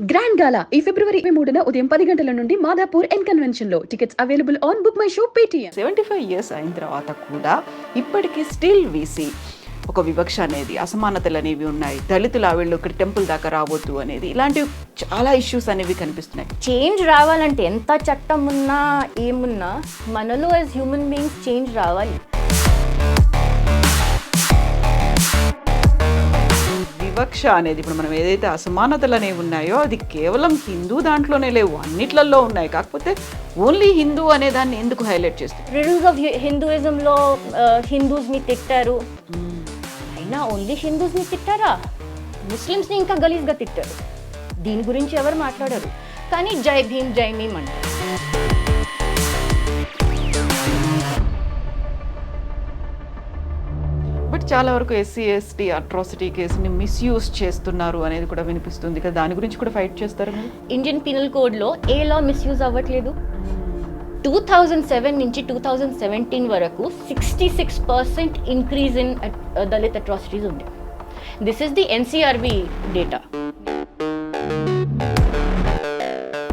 Grand గాలా ఈ ఫిబ్రవరి 23న ఉదయం 10 గంటల నుండి మాదాపూర్ ఎన్ కన్వెన్షన్ లో. Tickets available on book my show Paytm. 75 years అయిన తర్వాత కూడా ఇప్పటికీ స్టిల్ వీసీ ఒక వివక్ష అనేది, అసమానతలు అనేవి ఉన్నాయి. దళితులు వీళ్ళు ఇక్కడ టెంపుల్ దాకా రావద్దు అనేది, ఇలాంటివి చాలా ఇష్యూస్ అనేవి కనిపిస్తున్నాయి. చేంజ్ రావాలంటే ఎంత చట్టం ఉన్నా ఏమున్నా మనలో యాజ్ హ్యూమన్ బీయింగ్స్ చేంజ్ రావాలి. వివక్ష అనేది, ఇప్పుడు మనం ఏదైతే అసమానతలు అనేవి ఉన్నాయో అది కేవలం హిందూ దాంట్లోనే లేవు, అన్నిట్లలో ఉన్నాయి. కాకపోతే ఓన్లీ హిందూ అనే దాన్ని ఎందుకు హైలైట్ చేస్తారు? రిడల్స్ ఆఫ్ హిందూయిజంలో హిందూస్ని తిట్టారు, అయినా ఓన్లీ హిందూస్ని తిట్టారా? ముస్లిమ్స్ని ఇంకా గలీజ్గా తిట్టారు. దీని గురించి ఎవరు మాట్లాడారు? కానీ జై భీమ్ జై మీమ్ అంటారు. బట్ చాలా వరకు ఎస్సీ ఎస్టీ అట్రాసిటీ కేసుని మిస్యూజ్ చేస్తున్నారు అనేది కూడా వినిపిస్తుంది కదా, దాని గురించి కూడా ఫైట్ చేస్తారు మీరు? ఇండియన్ పీనల్ కోడ్లో ఏ లా మిస్యూజ్ అవ్వట్లేదు. 2007 నుంచి 2017 వరకు 66% ఇంక్రీజ్ ఇన్ దళిత్ అట్రాసిటీస్ ఉంది. This is the NCRB data.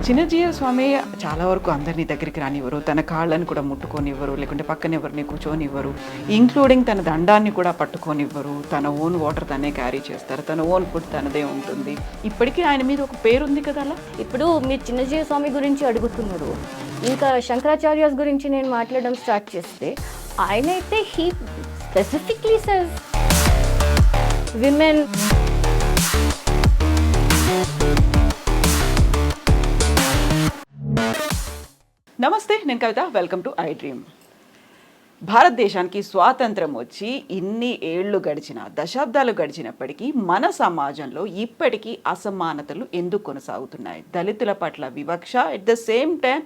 Chinnajeeva Swami చాలా వరకు అందరినీ దగ్గరికి రానివ్వరు, తన కాళ్ళని కూడా ముట్టుకోనివ్వరు, లేకుంటే పక్కన ఎవరిని కూర్చోనివ్వరు, ఇంక్లూడింగ్ తన దండాన్ని కూడా పట్టుకోనివ్వరు. తన ఓన్ వాటర్ తనే క్యారీ చేస్తారు, తన ఓన్ ఫుడ్ తనదే ఉంటుంది. ఇప్పటికీ ఆయన మీద ఒక పేరు ఉంది కదా. అలా ఇప్పుడు మీరు చిన్నజీవ స్వామి గురించి అడుగుతున్నారు, ఇంకా శంకరాచార్యాస్ గురించి నేను మాట్లాడడం స్టార్ట్ చేస్తే ఆయన అయితే హీ స్పెసిఫిక్లీ సెస్ విమెన్. నమస్తే, నేను కవిత. Welcome to iDream. భారతదేశానికి స్వాతంత్రం వచ్చి ఇన్ని ఏళ్ళు గడిచిన, దశాబ్దాలు గడిచినప్పటికీ మన సమాజంలో ఇప్పటికీ అసమానతలు ఎందుకు కొనసాగుతున్నాయి? దళితుల పట్ల వివక్ష, ఎట్ ద సేమ్ టైం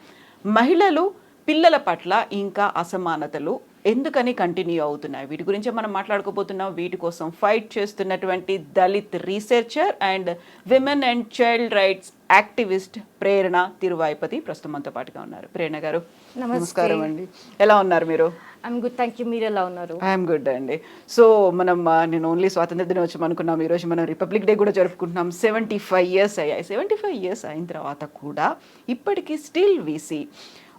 మహిళలు, పిల్లల పట్ల ఇంకా అసమానతలు ఎందుకని కంటిన్యూ అవుతున్నాయి? వీటి గురించి మనం మాట్లాడుకోబోతున్నాం. వీటి కోసం ఫైట్ చేస్తున్నటువంటి Dalit researcher and women and child rights activist Prerana Thiruvaipathi ప్రస్తుతం మనతో పాటుగా ఉన్నారు. ప్రేరణ గారు నమస్కారం అండి. ఎలా ఉన్నారు మీరు? I'm good, thank you. మీరు ఎలా ఉన్నారు? ఐఎమ్ గుడ్ అండి. సో నేను ఓన్లీ స్వాతంత్ర దినోత్సవం అనుకున్నాం, ఈరోజు మనం రిపబ్లిక్ డే కూడా జరుపుకుంటున్నాం. 75 years అయ్యాయి. 75 years అయిన తర్వాత కూడా ఇప్పటికీ స్టిల్ వీసీ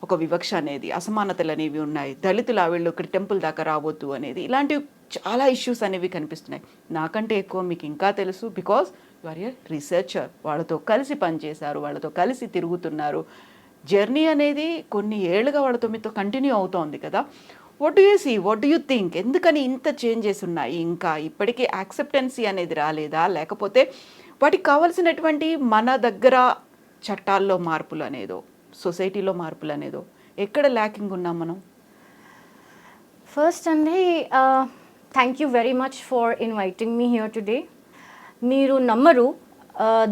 ఒక వివక్ష అనేది, అసమానతలు అనేవి ఉన్నాయి. దళితులు వీళ్ళు ఇక్కడ టెంపుల్ దాకా రావద్దు అనేది, ఇలాంటివి చాలా ఇష్యూస్ అనేవి కనిపిస్తున్నాయి. నాకంటే ఎక్కువ మీకు ఇంకా తెలుసు, because you are a researcher. వాళ్ళతో కలిసి పనిచేశారు, వాళ్ళతో కలిసి తిరుగుతున్నారు. జర్నీ అనేది కొన్ని ఏళ్ళుగా వాళ్ళతో మీతో కంటిన్యూ అవుతోంది కదా. What do you see, what do you think? ఎందుకని ఇంత చేంజెస్ ఉన్నాయి? ఇంకా ఇప్పటికీ యాక్సెప్టెన్సీ అనేది రాలేదా? లేకపోతే వాటికి కావాల్సినటువంటి మన దగ్గర చట్టాల్లో మార్పులు అనేదో, సొసైటీలో మార్పులు అనేదో ఎక్కడ ల్యాకింగ్ ఉన్నాం మనం? ఫస్ట్ అండి, thank you very much for inviting me here today. మీరు నమ్మరు,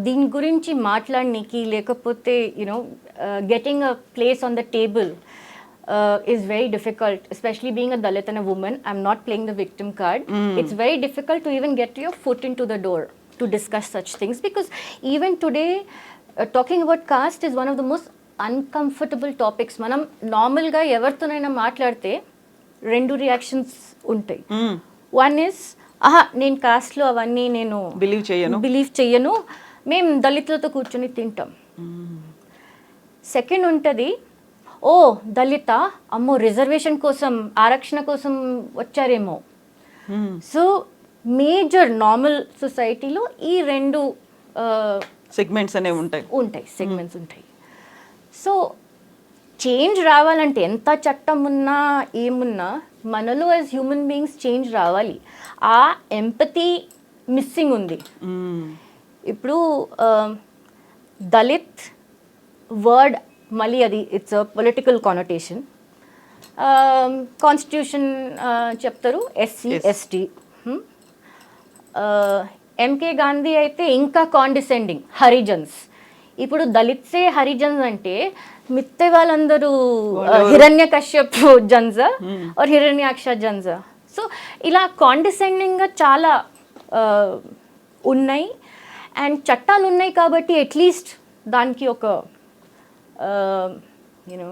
దీని గురించి మాట్లాడడానికి, లేకపోతే you know getting a place on the table is very difficult, especially being a Dalit and a woman. I'm not playing the victim card. It's very difficult to even get your foot into the door to discuss such things, because even today talking about caste is one of the most uncomfortable topics. మనం నార్మల్గా ఎవరితోనైనా మాట్లాడితే రెండు reactions ఉంటాయి. One is, నేను కాస్ట్లో అవన్నీ నేను బిలీవ్ చెయ్యను, మేము దళితులతో కూర్చొని తింటాం. సెకండ్ ఉంటుంది, ఓ దళిత, అమ్మో రిజర్వేషన్ కోసం, ఆరక్షణ కోసం వచ్చారేమో. సో మేజర్ నార్మల్ సొసైటీలో ఈ రెండు సెగ్మెంట్స్ అనేవి సెగ్మెంట్స్ ఉంటాయి. సో చేంజ్ రావాలంటే ఎంత చట్టం ఉన్నా ఏమున్నా మనలో యాజ్ హ్యూమన్ బీయింగ్స్ చేంజ్ రావాలి. ఆ ఎంపతి మిస్సింగ్ ఉంది. ఇప్పుడు దళిత్ వర్డ్ మళ్ళీ అది it's a political connotation. Constitution చెప్తారు ఎస్సీ ఎస్టీ. ఎంకే గాంధీ అయితే ఇంకా కాండిసెండింగ్, హరిజన్స్. ఇప్పుడు దళిత్సే హరిజన్స్ అంటే మిగతా వాళ్ళందరూ హిరణ్యకశ్యప్ జన్జా ఆర్ హిరణ్యాక్ష జన్జా. సో ఇలా కాండిసెండింగ్గా చాలా ఉన్నాయి. అండ్ చట్టాలు ఉన్నాయి కాబట్టి అట్లీస్ట్ దానికి ఒక యూనో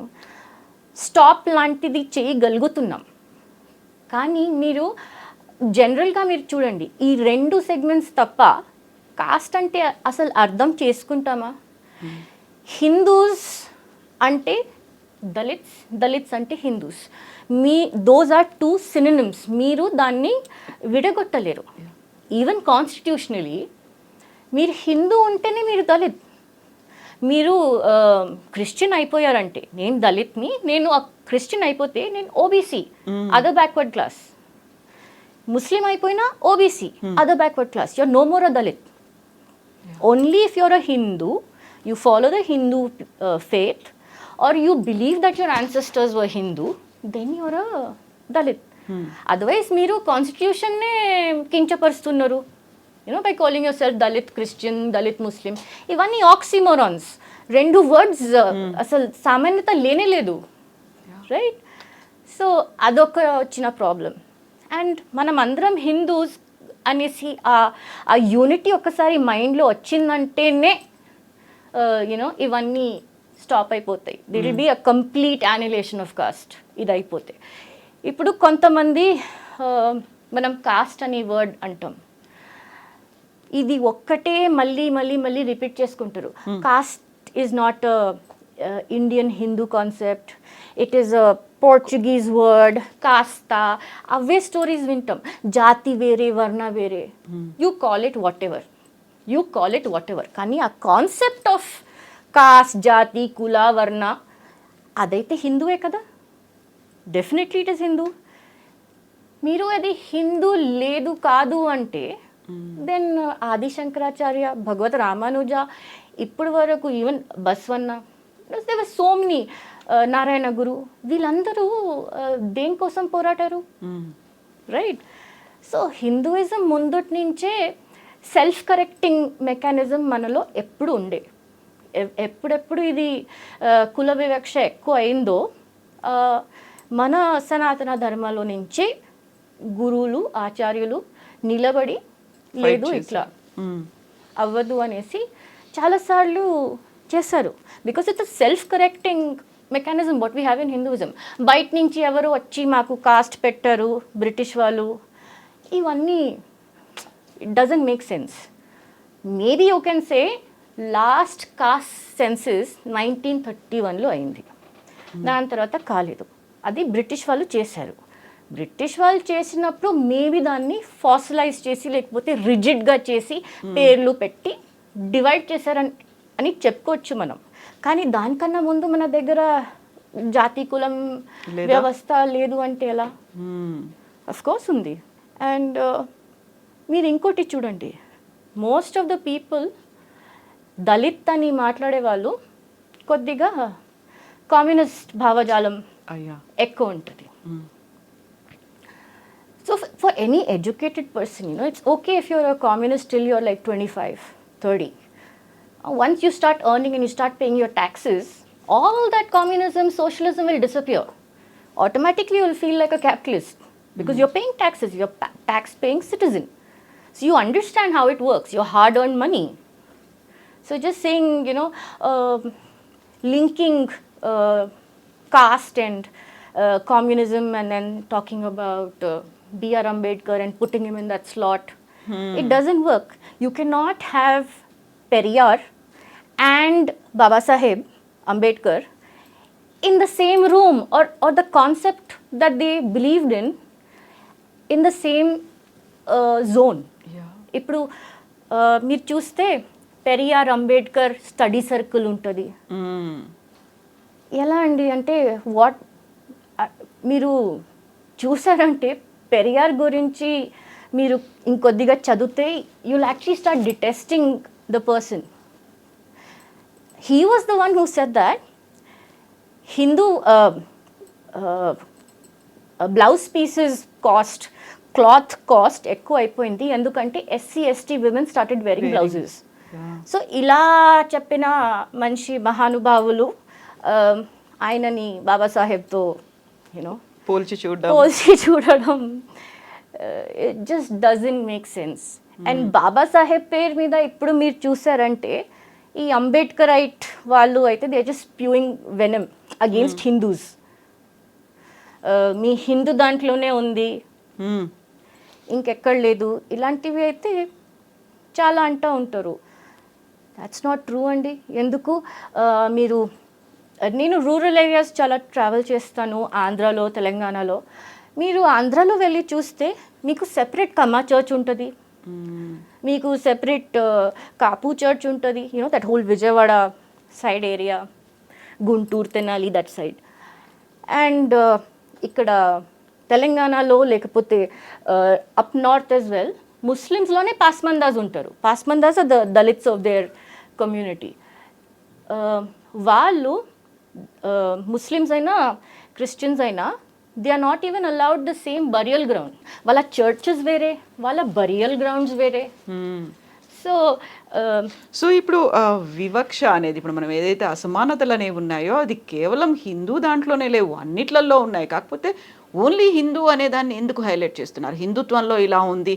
స్టాప్ లాంటిది చేయగలుగుతున్నాం. కానీ మీరు జనరల్గా మీరు చూడండి, ఈ రెండు సెగ్మెంట్స్ తప్ప కాస్ట్ అంటే అసలు అర్థం చేసుకుంటామా? హిందూస్ అంటే దళిత్స్, దళిత్స్ అంటే Hindus. Those are two synonyms. మీరు దాన్ని విడగొట్టలేరు. ఈవెన్ కాన్స్టిట్యూషనలీ మీరు హిందూ ఉంటేనే మీరు దళిత్. మీరు క్రిస్టియన్ అయిపోయారంటే, నేను దళిత్ని, నేను క్రిస్టియన్ అయిపోతే నేను OBC, other backward class. Muslim అయిపోయినా OBC, other backward class. You're no more a Dalit. Only if you're a Hindu, you follow the Hindu faith, or you believe that your ancestors were Hindu, then you're a Dalit. Otherwise, మీరు కాన్స్టిట్యూషన్నే కించపరుస్తున్నారు, by calling yourself Dalit Christian, Dalit Muslim. ఇవన్నీ oxymorons. రెండు words అసలు సామాన్యత లేనే లేదు, right? So అదొక వచ్చిన ప్రాబ్లం. అండ్ మనం అందరం హిందూస్ అనేసి ఆ యూనిటీ ఒక్కసారి మైండ్లో వచ్చిందంటేనే ఇవన్నీ స్టాప్ అయిపోతాయి. This will be a complete annihilation of caste. ఇది అయిపోతే ఇప్పుడు కొంతమంది మనం కాస్ట్ అనే వర్డ్ అంటాం, ఇది ఒక్కటే మళ్ళీ మళ్ళీ మళ్ళీ రిపీట్ చేసుకుంటారు. Cost is not Indian Hindu concept, it is a Portuguese word కాస్తా. అవే స్టోరీస్ వింటాం. జాతి వేరే, వర్ణ వేరే. You call it what ever, కానీ ఆ కాన్సెప్ట్ ఆఫ్ కాస్ట్, జాతి, కుల, వర్ణ అదైతే హిందువే కదా. Definitely it is Hindu. మీరు అది హిందూ లేదు కాదు అంటే దెన్ ఆది శంకరాచార్య, భగవత్ రామానుజ, ఇప్పటి వరకు ఈవెన్ బస్వన్న, దేవర్ సో మెనీ, నారాయణ గురు, వీళ్ళందరూ దేనికోసం పోరాటారు, రైట్? సో హిందూయిజం ముందటి నుంచే సెల్ఫ్ కరెక్టింగ్ మెకానిజం మనలో ఎప్పుడు ఉండే. ఎప్పుడెప్పుడు ఇది కుల వివక్ష ఎక్కువ అయిందో, మన సనాతన ధర్మంలో నుంచి గురువులు, ఆచార్యులు నిలబడి లేదు ఇట్లా అవ్వదు అనేసి చాలాసార్లు చేశారు. Because it's self correcting mechanism what we have in Hinduism. బయట నుంచి ఎవరు వచ్చి మాకు కాస్ట్ పెట్టారు, బ్రిటిష్ వాళ్ళు, ఇవన్నీ it doesn't make sense. Maybe you can say last caste censuses 1931లో అయింది. దాని తర్వాత కాలేదు. అది బ్రిటిష్ వాళ్ళు చేశారు. బ్రిటిష్ వాళ్ళు చేసినప్పుడు మేబీ దాన్ని ఫాసిలైజ్ చేసి, లేకపోతే రిజిడ్గా చేసి, పేర్లు పెట్టి డివైడ్ చేశారని చెప్పుకోవచ్చు మనం. కానీ దానికన్నా ముందు మన దగ్గర జాతి కులం వ్యవస్థ లేదు అంటే ఎలా? అఫ్ కోర్స్ ఉంది. అండ్ మీరు ఇంకోటి చూడండి, most of the people Dalit అని మాట్లాడే వాళ్ళు కొద్దిగా కమ్యూనిస్ట్ భావజాలం ఎక్కువ ఉంటుంది. So for any educated person, it's okay if you're a communist till you're like 25, 30. Once you start earning and you start paying your taxes, all that communism, socialism will disappear. Automatically you will feel like a capitalist because you're paying taxes, you're tax-paying citizen. So you understand how it works, your hard-earned money. So just saying, linking caste and communism and then talking about B.R. Ambedkar and putting him in that slot, it doesn't work. You cannot have Periyar and Baba Saheb Ambedkar in the same room, or the concept that they believed in the same zone. ఇప్పుడు మీరు చూస్తే Periyar Ambedkar study circle ఉంటుంది. ఎలా అండి అంటే మీరు చూసారంటే పెరియార్ గురించి మీరు ఇంకొద్దిగా చదివితే you will actually start detesting the person. He was the one who said that Hindu blouse pieces cost, cloth cost ఎక్కువ అయిపోయింది ఎందుకంటే SC ST women started wearing blouses. So ఇలా చెప్పిన మనిషి మహానుభావులు ఆయనని బాబాసాహెబ్తో పోల్చి చూడడం it just doesn't make sense. And Babasaheb పేరు మీద ఇప్పుడు మీరు చూసారంటే ఈ అంబేద్కరైట్ వాళ్ళు అయితే they just spewing venom against Hindus. మీ హిందూ దాంట్లోనే ఉంది, ఇంకెక్కడ లేదు. ఇలాంటివి అయితే చాలా అంటూ ఉంటారు. దాట్స్ నాట్ ట్రూ అండి. ఎందుకు మీరు నేను రూరల్ ఏరియాస్ చాలా ట్రావెల్ చేస్తాను, ఆంధ్రాలో, తెలంగాణలో. మీరు ఆంధ్రాలో వెళ్ళి చూస్తే మీకు సెపరేట్ కమ్మా చర్చ్ ఉంటుంది, మీకు సెపరేట్ కాపు చర్చ్ ఉంటుంది, that whole Vijayawada side area, Guntur, Tenali, that side. And ఇక్కడ తెలంగాణలో లేకపోతే అప్ నార్త్ యాజ్ వెల్ ముస్లిమ్స్లోనే పాస్మందాస్ ఉంటారు. Pasmandas are the Dalits of their community. వాళ్ళు ముస్లిమ్స్ అయినా క్రిస్టియన్స్ అయినా they are not even allowed the same burial ground. వాళ్ళ చర్చెస్ వేరే, వాళ్ళ బరియల్ గ్రౌండ్స్ వేరే. సో ఇప్పుడు వివక్ష అనేది, ఇప్పుడు మనం ఏదైతే అసమానతలు అనేవి ఉన్నాయో అది కేవలం హిందూ దాంట్లోనే లేవు, అన్నిట్లలో ఉన్నాయి. కాకపోతే ఓన్లీ హిందూ అనే దాన్ని ఎందుకు హైలైట్ చేస్తున్నారు? హిందుత్వంలో ఇలా ఉంది,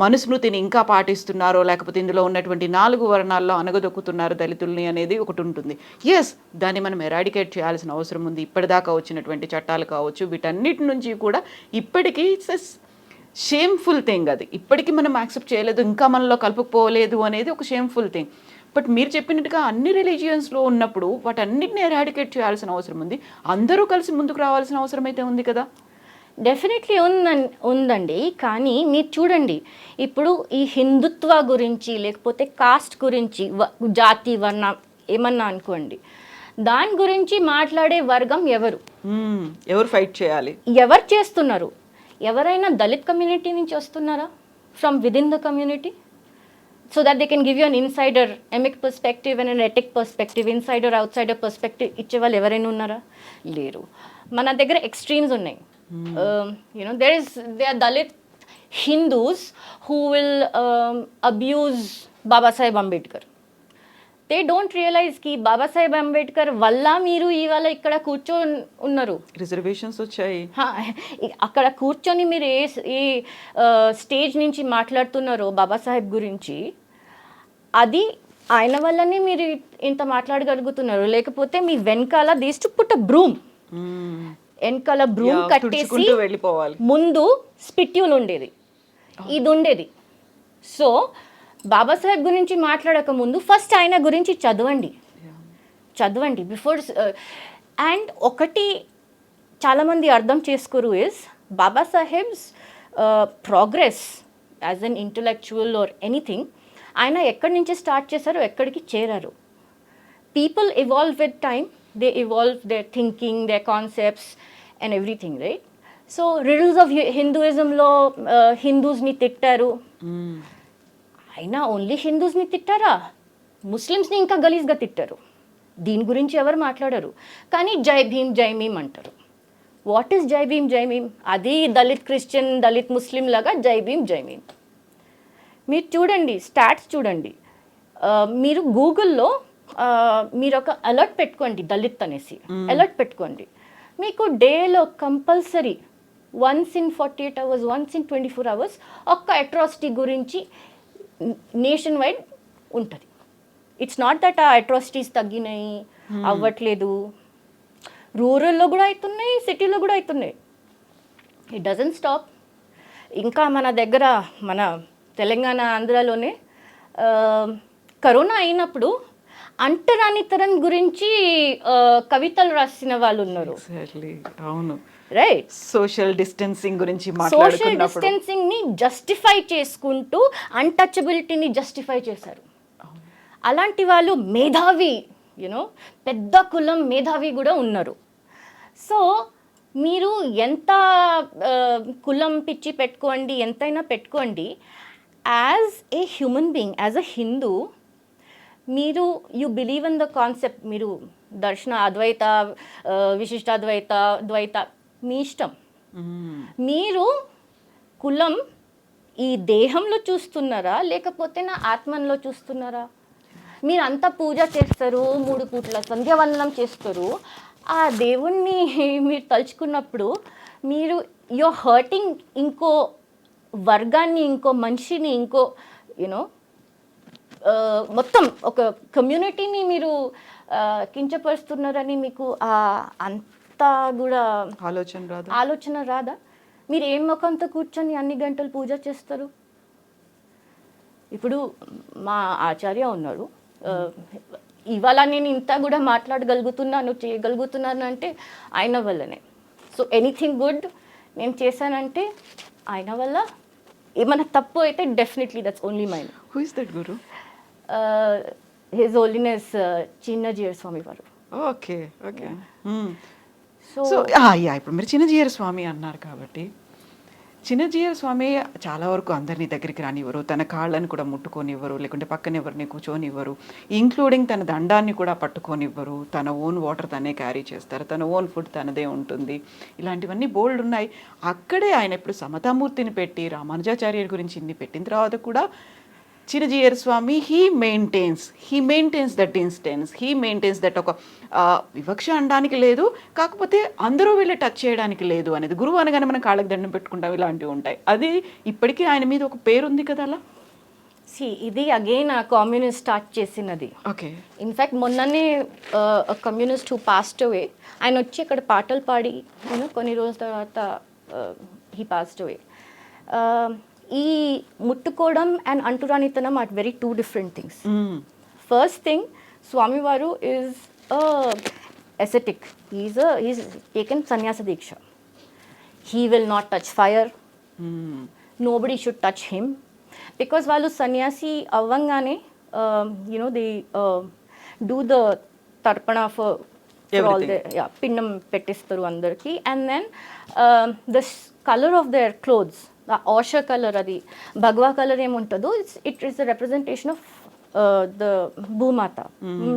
మనుస్మృతిని ఇంకా పాటిస్తున్నారో, లేకపోతే ఇందులో ఉన్నటువంటి 4 వర్ణాల్లో అనగదొక్కుతున్నారు దళితుల్ని అనేది ఒకటి ఉంటుంది. ఎస్, దాన్ని మనం ఎరాడికేట్ చేయాల్సిన అవసరం ఉంది. ఇప్పటిదాకా వచ్చినటువంటి చట్టాలు కావచ్చు, వీటన్నిటి నుంచి కూడా ఇప్పటికీ షేమ్ఫుల్ థింగ్ అది. ఇప్పటికీ మనం యాక్సెప్ట్ చేయలేదు, ఇంకా మనలో కలుపుకోలేదు అనేది ఒక షేమ్ఫుల్ థింగ్. బట్ మీరు చెప్పినట్టుగా అన్ని రిలీజియన్స్లో ఉన్నప్పుడు వాటన్నిటిని ఎరాడికేట్ చేయాల్సిన అవసరం ఉంది. అందరూ కలిసి ముందుకు రావాల్సిన అవసరం అయితే ఉంది కదా. డెఫినెట్లీ ఉందండి. కానీ మీరు చూడండి, ఇప్పుడు ఈ హిందుత్వ గురించి లేకపోతే కాస్ట్ గురించి, జాతి, వర్ణం ఏమన్నా అనుకోండి, దాని గురించి మాట్లాడే వర్గం ఎవరు ఫైట్ చేయాలి? ఎవరు చేస్తున్నారు? ఎవరైనా దళిత్ కమ్యూనిటీ నుంచి వస్తున్నారా? From within the community, so that they can give you an insider emic perspective and an etic perspective, insider outsider perspective ఇచ్చేవాళ్ళు ఎవరైనా ఉన్నారా? లేరు. మన దగ్గర ఎక్స్ట్రీమ్స్ ఉన్నాయి. there are Dalit Hindus who will abuse Baba Saheb Ambedkar. They don't realize ki Baba Saheb Ambedkar valla మీరు ఇవాళ ఇక్కడ కూర్చొని ఉన్నారు. రిజర్వేషన్స్ వచ్చాయి. అక్కడ కూర్చొని మీరు ఏ స్టేజ్ నుంచి మాట్లాడుతున్నారో బాబా సాహెబ్ గురించి, అది ఆయన వల్లనే మీరు ఇంత మాట్లాడగలుగుతున్నారు. లేకపోతే మీ వెనకాల this to put a broom, వెనకాల బ్రూమ్ కట్టేసి ముందు స్పిట్యూల్ ఉండేది, ఇది ఉండేది. సో బాబాసాహెబ్ గురించి మాట్లాడక ముందు ఫస్ట్ ఆయన గురించి చదవండి బిఫోర్. అండ్ ఒకటి చాలామంది అర్థం చేసుకోరు is Babasaheb's progress as an intellectual or anything, ఆయన ఎక్కడి నుంచి స్టార్ట్ చేశారో ఎక్కడికి చేరారు. People evolve with time, they evolve their thinking, their concepts and everything, right? So riddles of Hinduism lo Hindus ni tittaru, aina only Hindus ni tittara, Muslims ni inka galiz ga tittaru. Deen gurinchi evaru matladaru, kani jai bhim antaru. What is jai bhim? adi Dalit Christian, Dalit Muslim laga jai bhim. మీరు చూడండి, stats చూడండి. మీరు గూగుల్లో మీరు ఒక alert పెట్టుకోండి, దళిత్ అనేసి alert పెట్టుకోండి. మీకు డేలో compulsory once in 48 hours, once in 24 hours ఒక్క అట్రాసిటీ గురించి నేషన్ వైడ్ ఉంటుంది. ఇట్స్ నాట్ దట్ ఆ అట్రాసిటీస్ తగ్గినాయి, అవ్వట్లేదు. రూరల్లో కూడా అవుతున్నాయి, సిటీలో కూడా అవుతున్నాయి. It doesn't stop. ఇంకా మన దగ్గర మన తెలంగాణ, ఆంధ్రాలోనే కరోనా అయినప్పుడు అంటరానితనం గురించి కవితలు రాసిన వాళ్ళు ఉన్నారు. అవును, రైట్. సోషల్ డిస్టెన్సింగ్ గురించి సోషల్ డిస్టెన్సింగ్ ని జస్టిఫై చేసుకుంటూ అన్టచబిలిటీని జస్టిఫై చేశారు. అలాంటి వాళ్ళు మేధావి, పెద్ద కులం మేధావి కూడా ఉన్నారు. సో మీరు ఎంత కులం పిచ్చి పెట్టుకోండి, ఎంతైనా పెట్టుకోండి, as a human being, as a Hindu, మీరు you believe in the concept. మీరు దర్శన, అద్వైత, విశిష్టాద్వైత, ద్వైత మీ ఇష్టం. మీరు కులం ఈ దేహంలో చూస్తున్నారా లేకపోతే నా ఆత్మలో చూస్తున్నారా? మీరు అంతా పూజ చేస్తారు, 3 పూట్ల సంధ్యావందనం చేస్తారు. ఆ దేవుణ్ణి మీరు తలుచుకున్నప్పుడు మీరు యూర్ హర్టింగ్ ఇంకో వర్గాన్ని, ఇంకో మనిషిని, ఇంకో మొత్తం ఒక కమ్యూనిటీని మీరు కించపరుస్తున్నారని మీకు అంతా కూడా ఆలోచన రాదా? మీరు ఏం ముఖంతో కూర్చొని అన్ని గంటలు పూజ చేస్తారు? ఇప్పుడు మా ఆచార్య ఉన్నారు, ఇవాళ నేను ఇంత కూడా మాట్లాడగలుగుతున్నాను, చేయగలుగుతున్నాను అంటే ఆయన వల్లనే. సో ఎనీథింగ్ గుడ్ నేను చేశానంటే ఆయన వల్ల. ఏమైనా తప్పు అయితే definitely that's only mine. Who is that guru? His holiness Chinnajeeyar Swami వారు. Okay okay. సో సో ఇప్పుడు మీరు చిన్నజీయర్ స్వామి అన్నారు కాబట్టి, చిన్నజీయర్ స్వామి చాలా వరకు అందరినీ దగ్గరికి రానివ్వరు, తన కాళ్ళని కూడా ముట్టుకోనివ్వరు, లేకుంటే పక్కన ఎవరిని కూర్చోనివ్వరు, ఇంక్లూడింగ్ తన దండాన్ని కూడా పట్టుకోనివ్వరు, తన ఓన్ వాటర్ తనే క్యారీ చేస్తారు, తన ఓన్ ఫుడ్ తనదే ఉంటుంది. ఇలాంటివన్నీ బోల్డ్ ఉన్నాయి. అక్కడే ఆయన ఇప్పుడు సమతామూర్తిని పెట్టి రామానుజాచార్యుల గురించి ఇన్ని పెట్టిన తర్వాత కూడా Chinnajeeyar Swami he maintains that instance, he maintains that. ఒక వివక్ష అనడానికి లేదు, కాకపోతే అందరూ వెళ్ళి టచ్ చేయడానికి లేదు అనేది. గురువు అనగానే మనం కాళ్ళకి దండం పెట్టుకుంటాం, ఇలాంటివి ఉంటాయి. అది ఇప్పటికీ ఆయన మీద ఒక పేరు ఉంది కదా అలా. ఇది అగైన్ ఆ కమ్యూనిస్ట్ స్టార్ట్ చేసినది. ఓకే. ఇన్ఫ్యాక్ట్ మొన్ననే కమ్యూనిస్ట్ హూ పాస్డ్ అవే, ఆయన వచ్చి ఇక్కడ పాటలు పాడి కొన్ని రోజుల తర్వాత హీ పాస్డ్ అవే. ఈ ముట్టుకోవడం అండ్ అంటురానితనం are very two different things. First thing, స్వామివారు is ascetic. He's taken sannyasa diksha. He will not touch fire. Nobody should touch him, because వాళ్ళు సన్యాసి అవ్వంగానే they do the tarpana for all the పిండం పెట్టిస్తారు అందరికి. And then the color of their clothes, the osha color, అది భగవా colour ఏముంటుందో, it is a representation of the భూమాత,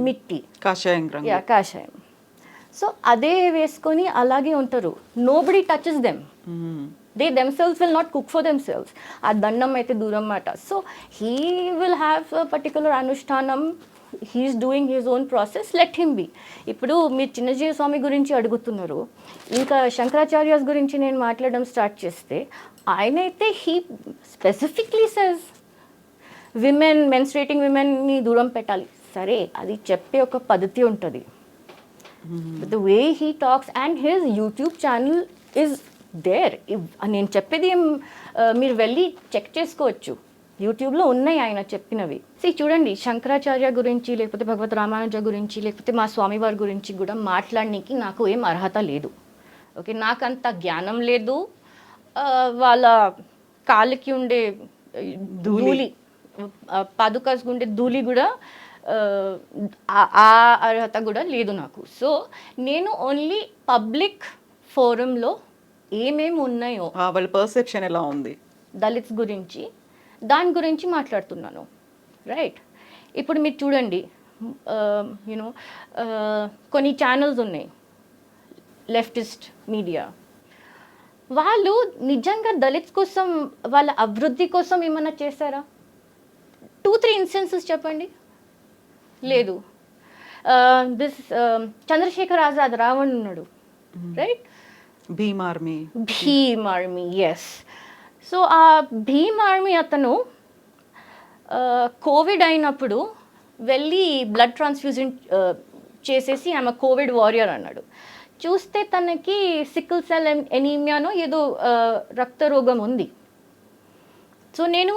మిట్టి, కాషాయం రంగు. కాషాయం. సో అదే వేసుకొని అలాగే ఉంటారు. Nobody touches them. They themselves will not cook for themselves. ఆ దండం అయితే దూరం మాట. So he will have a particular అనుష్ఠానం, he's doing his own process, let him be. ఇప్పుడు మీరు చిన్నజీవ స్వామి గురించి అడుగుతున్నారు, ఇంకా శంకరాచార్యాస్ గురించి నేను మాట్లాడడం స్టార్ట్ చేస్తే, ఆయనైతే he specifically says women, menstruating విమెన్ని దూరం పెట్టాలి. సరే, అది చెప్పే ఒక పద్ధతి ఉంటుంది. The way he talks and his YouTube channel is there. నేను చెప్పేది మీరు వెళ్ళి చెక్ చేసుకోవచ్చు, యూట్యూబ్లో ఉన్నాయి ఆయన చెప్పినవి. చూడండి, శంకరాచార్య గురించి, లేకపోతే భగవత్ రామానుజ గురించి, లేకపోతే మా స్వామివారి గురించి కూడా మాట్లాడడానికి నాకు ఏం అర్హత లేదు. ఓకే, నాకంత జ్ఞానం లేదు. వాళ్ళ కాళ్ళకి ఉండే ధూళి, పాదుకాస్ ఉండే ధూళి కూడా ఆ అర్హత కూడా లేదు నాకు. సో నేను ఓన్లీ పబ్లిక్ ఫోరంలో ఏమేమి ఉన్నాయో, వాళ్ళ పర్సెప్షన్ ఎలా ఉంది దళిత్స్ గురించి, దాని గురించి మాట్లాడుతున్నాను. రైట్. ఇప్పుడు మీరు చూడండి, యూనో కొన్ని ఛానల్స్ ఉన్నాయి, లెఫ్టిస్ట్ మీడియా, వాళ్ళు నిజంగా దళిత్స్ కోసం, వాళ్ళ అభివృద్ధి కోసం ఏమన్నా చేశారా? 2-3 ఇన్స్టెన్సెస్ చెప్పండి. లేదు. దిస్ చంద్రశేఖర్ ఆజాద్, రావణ్ ఉన్నాడు, right? Bhim army, yes. So ఆ భీమ్ ఆర్మీ అతను కోవిడ్ అయినప్పుడు వెళ్ళి బ్లడ్ ట్రాన్స్ఫ్యూజన్ చేసేసి ఆమె కోవిడ్ వారియర్ అన్నాడు. చూస్తే తనకి సికిల్ సెల్ ఎనీమియానో ఏదో రక్త రోగం ఉంది. సో నేను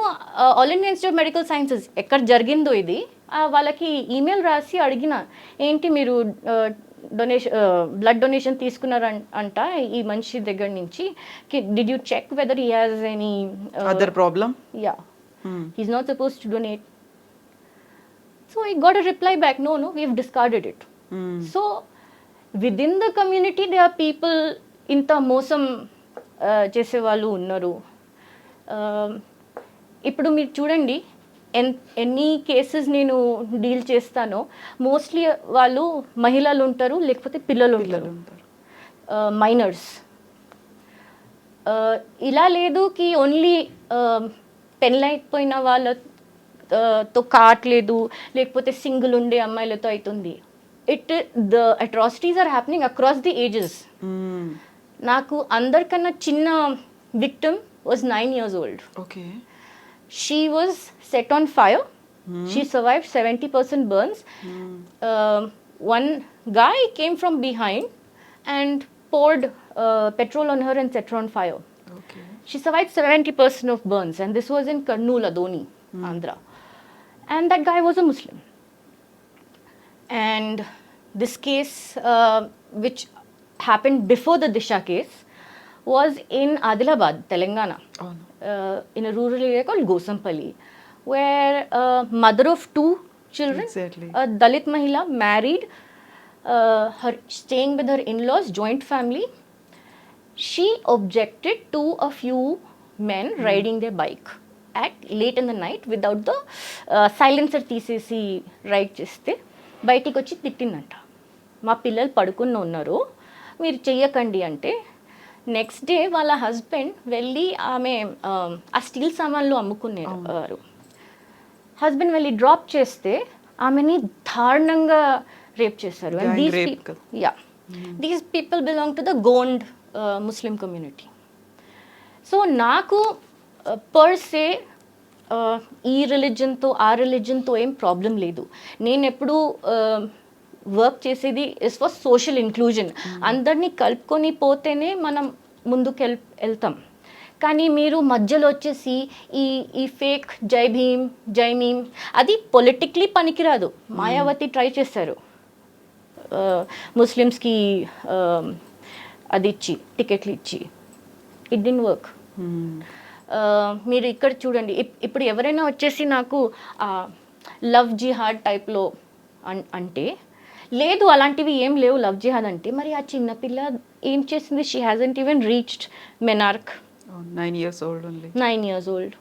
all India institute of medical sciences ఎక్కడ జరిగిందో ఇది, వాళ్ళకి ఈమెయిల్ రాసి అడిగిన, ఏంటి మీరు బ్లడ్ డొనేషన్ తీసుకున్నారంట ఈ మనిషి దగ్గర నుంచి, did you check whether he has any other problem? Yeah, he's not suppose to donate. So I got a reply back, no we have discarded it. So within the community they are people, ఇంత మోసం చేసేవాళ్ళు ఉన్నారు. ఇప్పుడు మీరు చూడండి, ఎన్ని cases నేను deal చేస్తానో మోస్ట్లీ వాళ్ళు మహిళలు ఉంటారు, లేకపోతే పిల్లలు ఉంటారు, మైనర్స్. ఇలా లేదు కి ఓన్లీ పెళ్ళైపోయిన వాళ్ళతో కావట్లేదు, లేకపోతే సింగిల్ ఉండే అమ్మాయిలతో అవుతుంది. The atrocities are happening across the ages. నాకు అందరికన్నా చిన్న victim was 9 years old. Okay. She was set on fire. She survived 70% burns. One guy came from behind and poured petrol on her and set her on fire. Okay. She survived 70% of burns, and this was in Kurnool, Adoni. Andhra. And that guy was a Muslim. And this case, which happened before the Disha case, was in Adilabad, Telangana, in a rural area called Gosampalli, where a mother of two children, Exactly. a Dalit Mahila, married, her staying with her in-laws, joint family. She objected to a few men riding their bike at late in the night without the silencer తీసేసి ride చేస్తే బయటికి వచ్చి తిట్టిందంట. మా పిల్లలు పడుకుని ఉన్నారు, మీరు చెయ్యకండి అంటే నెక్స్ట్ డే వాళ్ళ హస్బెండ్ వెళ్ళి ఆమె ఆ స్టీల్ సామాన్లు అమ్ముకునేవారు. హస్బెండ్ వెళ్ళి డ్రాప్ చేస్తే ఆమెని దారుణంగా రేప్ చేశారు. These people belong to the Gond Muslim community. So నాకు పర్ సే ఈ రిలీజన్తో ఆ రిలీజన్తో ఏం ప్రాబ్లం లేదు. నేను ఎప్పుడు వర్క్ చేసేది ఇస్ ఫర్ సోషల్ ఇంక్లూజన్. అందరినీ కలుపుకొని పోతేనే మనం ముందుకు వెళ్తాం. కానీ మీరు మధ్యలో వచ్చేసి ఈ ఫేక్ జై భీమ్ జై మీమ్ అది పొలిటిక్లీ పనికిరాదు. మాయావతి ట్రై చేశారు ముస్లిమ్స్కి అది ఇచ్చి టికెట్లు ఇచ్చి, ఇట్ డిడ్ంట్ వర్క్. మీరు ఇక్కడ చూడండి, ఇప్పుడు ఎవరైనా వచ్చేసి నాకు లవ్ జిహాద్ టైప్లో అంటే లేదు, అలాంటివి ఏం లేవు లవ్ జిహాద్ అంటే, మరి ఆ చిన్నపిల్ల ఏం చేసింది? She hasn't even reached menarche, 9 years old only. 9 years old.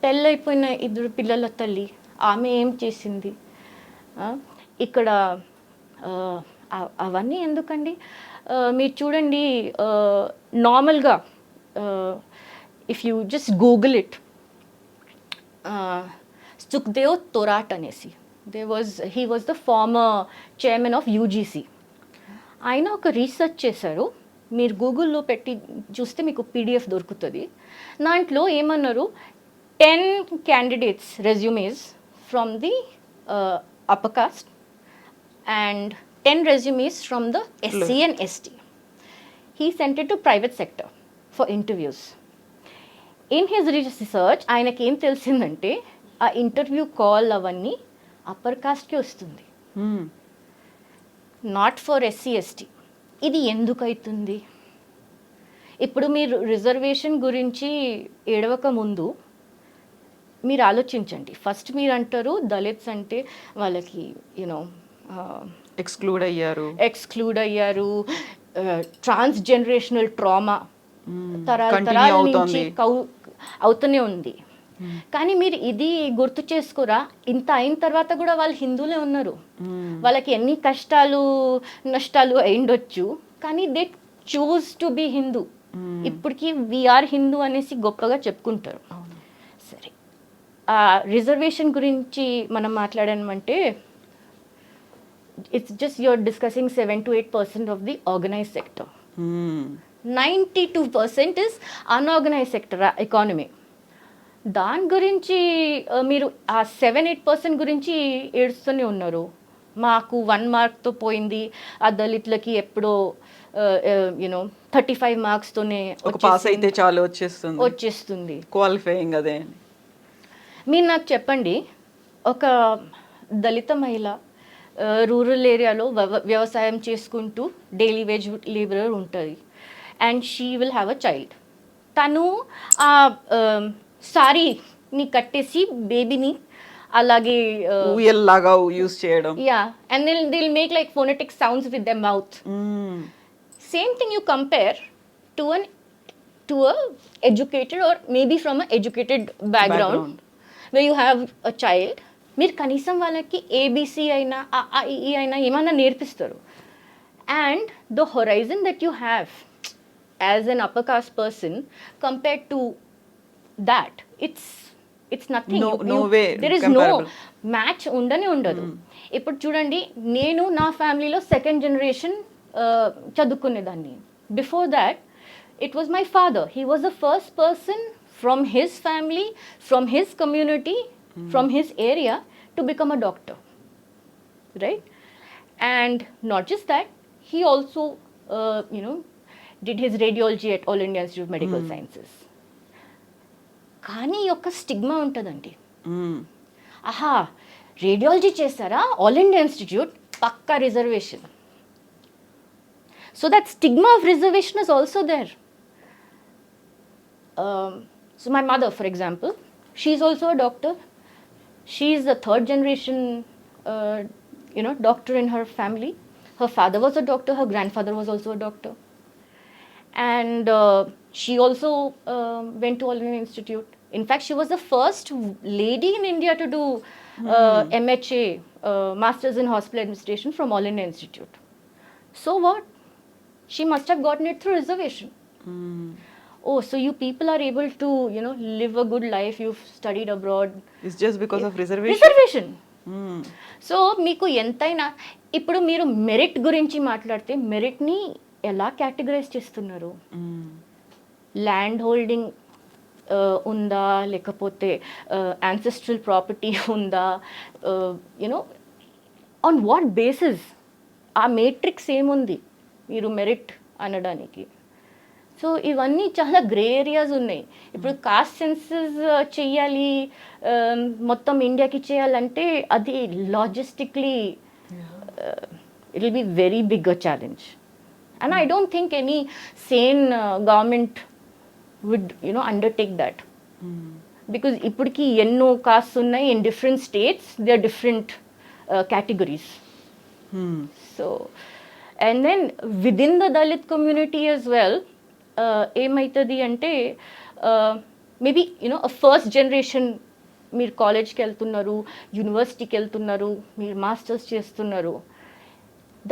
పెళ్ళైపోయిన 2 పిల్లల తల్లి ఆమె ఏం చేసింది? ఇక్కడ అవన్నీ ఎందుకండి? మీరు చూడండి, నార్మల్గా if you just Google it, Sukhdev Thorat అనేసి he was the former chairman of UGC. ఆయన ఒక రీసెర్చ్ చేశారు, మీరు గూగుల్లో పెట్టి చూస్తే మీకు పీడిఎఫ్ దొరుకుతుంది. దాంట్లో ఏమన్నారు, 10 candidates resumes from the upper caste and 10 resumes from the SC and ST. He sent it to private sector for interviews. In his research, ఆయనకి ఏం తెలిసిందంటే ఆ ఇంటర్వ్యూ కాల్ అవన్నీ అప్పర్ కాస్ట్కి వస్తుంది, నాట్ ఫర్ SC ST. ఇది ఎందుకు అవుతుంది? ఇప్పుడు మీరు రిజర్వేషన్ గురించి ఏడవక ముందు మీరు ఆలోచించండి. ఫస్ట్ మీరు అంటారు దళిత్స్ అంటే వాళ్ళకి యూనో ఎక్స్క్లూడ్ అయ్యారు, ట్రాన్స్ జనరేషనల్ ట్రామా తరాల నుంచి అవుతూనే ఉంది. కానీ మీరు ఇది గుర్తు చేసుకోరా, ఇంత అయిన తర్వాత కూడా వాళ్ళు హిందువులే ఉన్నారు. వాళ్ళకి ఎన్ని కష్టాలు నష్టాలు అయిండొచ్చు, కానీ they choose to be Hindu. ఇప్పటికీ వీఆర్ హిందూ అనేసి గొప్పగా చెప్పుకుంటారు. సరే, రిజర్వేషన్ గురించి మనం మాట్లాడామంటే it's just you're discussing 7 to 8% of the organized sector. 92% is unorganized sector economy. దాని గురించి మీరు ఆ 7-8% గురించి ఏడుస్తూనే ఉన్నారు. మాకు 1 మార్క్తో పోయింది, ఆ దళితులకి ఎప్పుడో 35 మార్క్స్తోనే పాస్ అయితే చాలు వచ్చేస్తుంది క్వాలిఫైయింగ్. అదే మీరు నాకు చెప్పండి, ఒక దళిత మహిళ రూరల్ ఏరియాలో వ్యవసాయం చేసుకుంటూ డైలీ వేజ్ లేబరర్ ఉంటుంది, and she will have a child. తను ఆ సారీని కట్టేసి బేబీని అలాగే లాగా యూస్ చేయడం, and they'll make like phonetic sounds with their mouth. Same thing you compare to a educated or maybe from an educated background where you have a child. మీరు కనీసం వాళ్ళకి ఏబిసి అయినా ఈ అయినా ఏమన్నా నేర్పిస్తారు. And the horizon that you have as an upper caste person compared to that, it's nothing. There is no match ఉండదు. ఇప్పుడు చూడండి, నేను నా ఫ్యామిలీలో 2nd generation చదువుకునేదాన్ని. Before that it was my father. He was the first person from his family, from his community, from his area to become a doctor, right? And not just that, he also did his radiology at All India Institute of Medical Sciences. కానీ ఒక stigma ఉంటుందండి. మ్మ్. ఆహా, radiology చేస్తారా, all India institute, పక్కా reservation. So that stigma of reservation is also there. So my mother, for example, she's also a doctor. She's the third generation, doctor in her family. Her father was a doctor. Her grandfather was also a doctor. And she also went to All India Institute. In fact, she was the first lady in India to do MHA, Masters in Hospital Administration from All India Institute. So what? She must have gotten it through reservation. Oh, so you people are able to, live a good life. You've studied abroad. It's just because of reservation? Reservation. So మీకు ఎంతైనా ఇప్పుడు మీరు merit గురించి మాట్లాడితే మెరిట్ని ఎలా categorise చేస్తున్నారు? Land holding ఉందా, లేకపోతే యాన్సెస్ట్రల్ ప్రాపర్టీ ఉందా, ఆన్ వాట్ బేసిస్? ఆ మేట్రిక్స్ ఏముంది మీరు మెరిట్ అనడానికి? సో ఇవన్నీ చాలా గ్రే ఏరియాస్ ఉన్నాయి. ఇప్పుడు కాస్ట్ సెన్సస్ చెయ్యాలి, మొత్తం ఇండియాకి చేయాలంటే అది logistically it will be very big a challenge. And I don't think any sane government would undertake that. Because ఇప్పటికి ఎన్నో కాస్ట్ ఉన్నాయి in different states, they are different categories. So, and then within the Dalit community as well, ఏమవుతుంది అంటే maybe first generation మీరు కాలేజ్కి వెళ్తున్నారు, యూనివర్సిటీకి వెళ్తున్నారు, మీరు మాస్టర్స్ చేస్తున్నారు.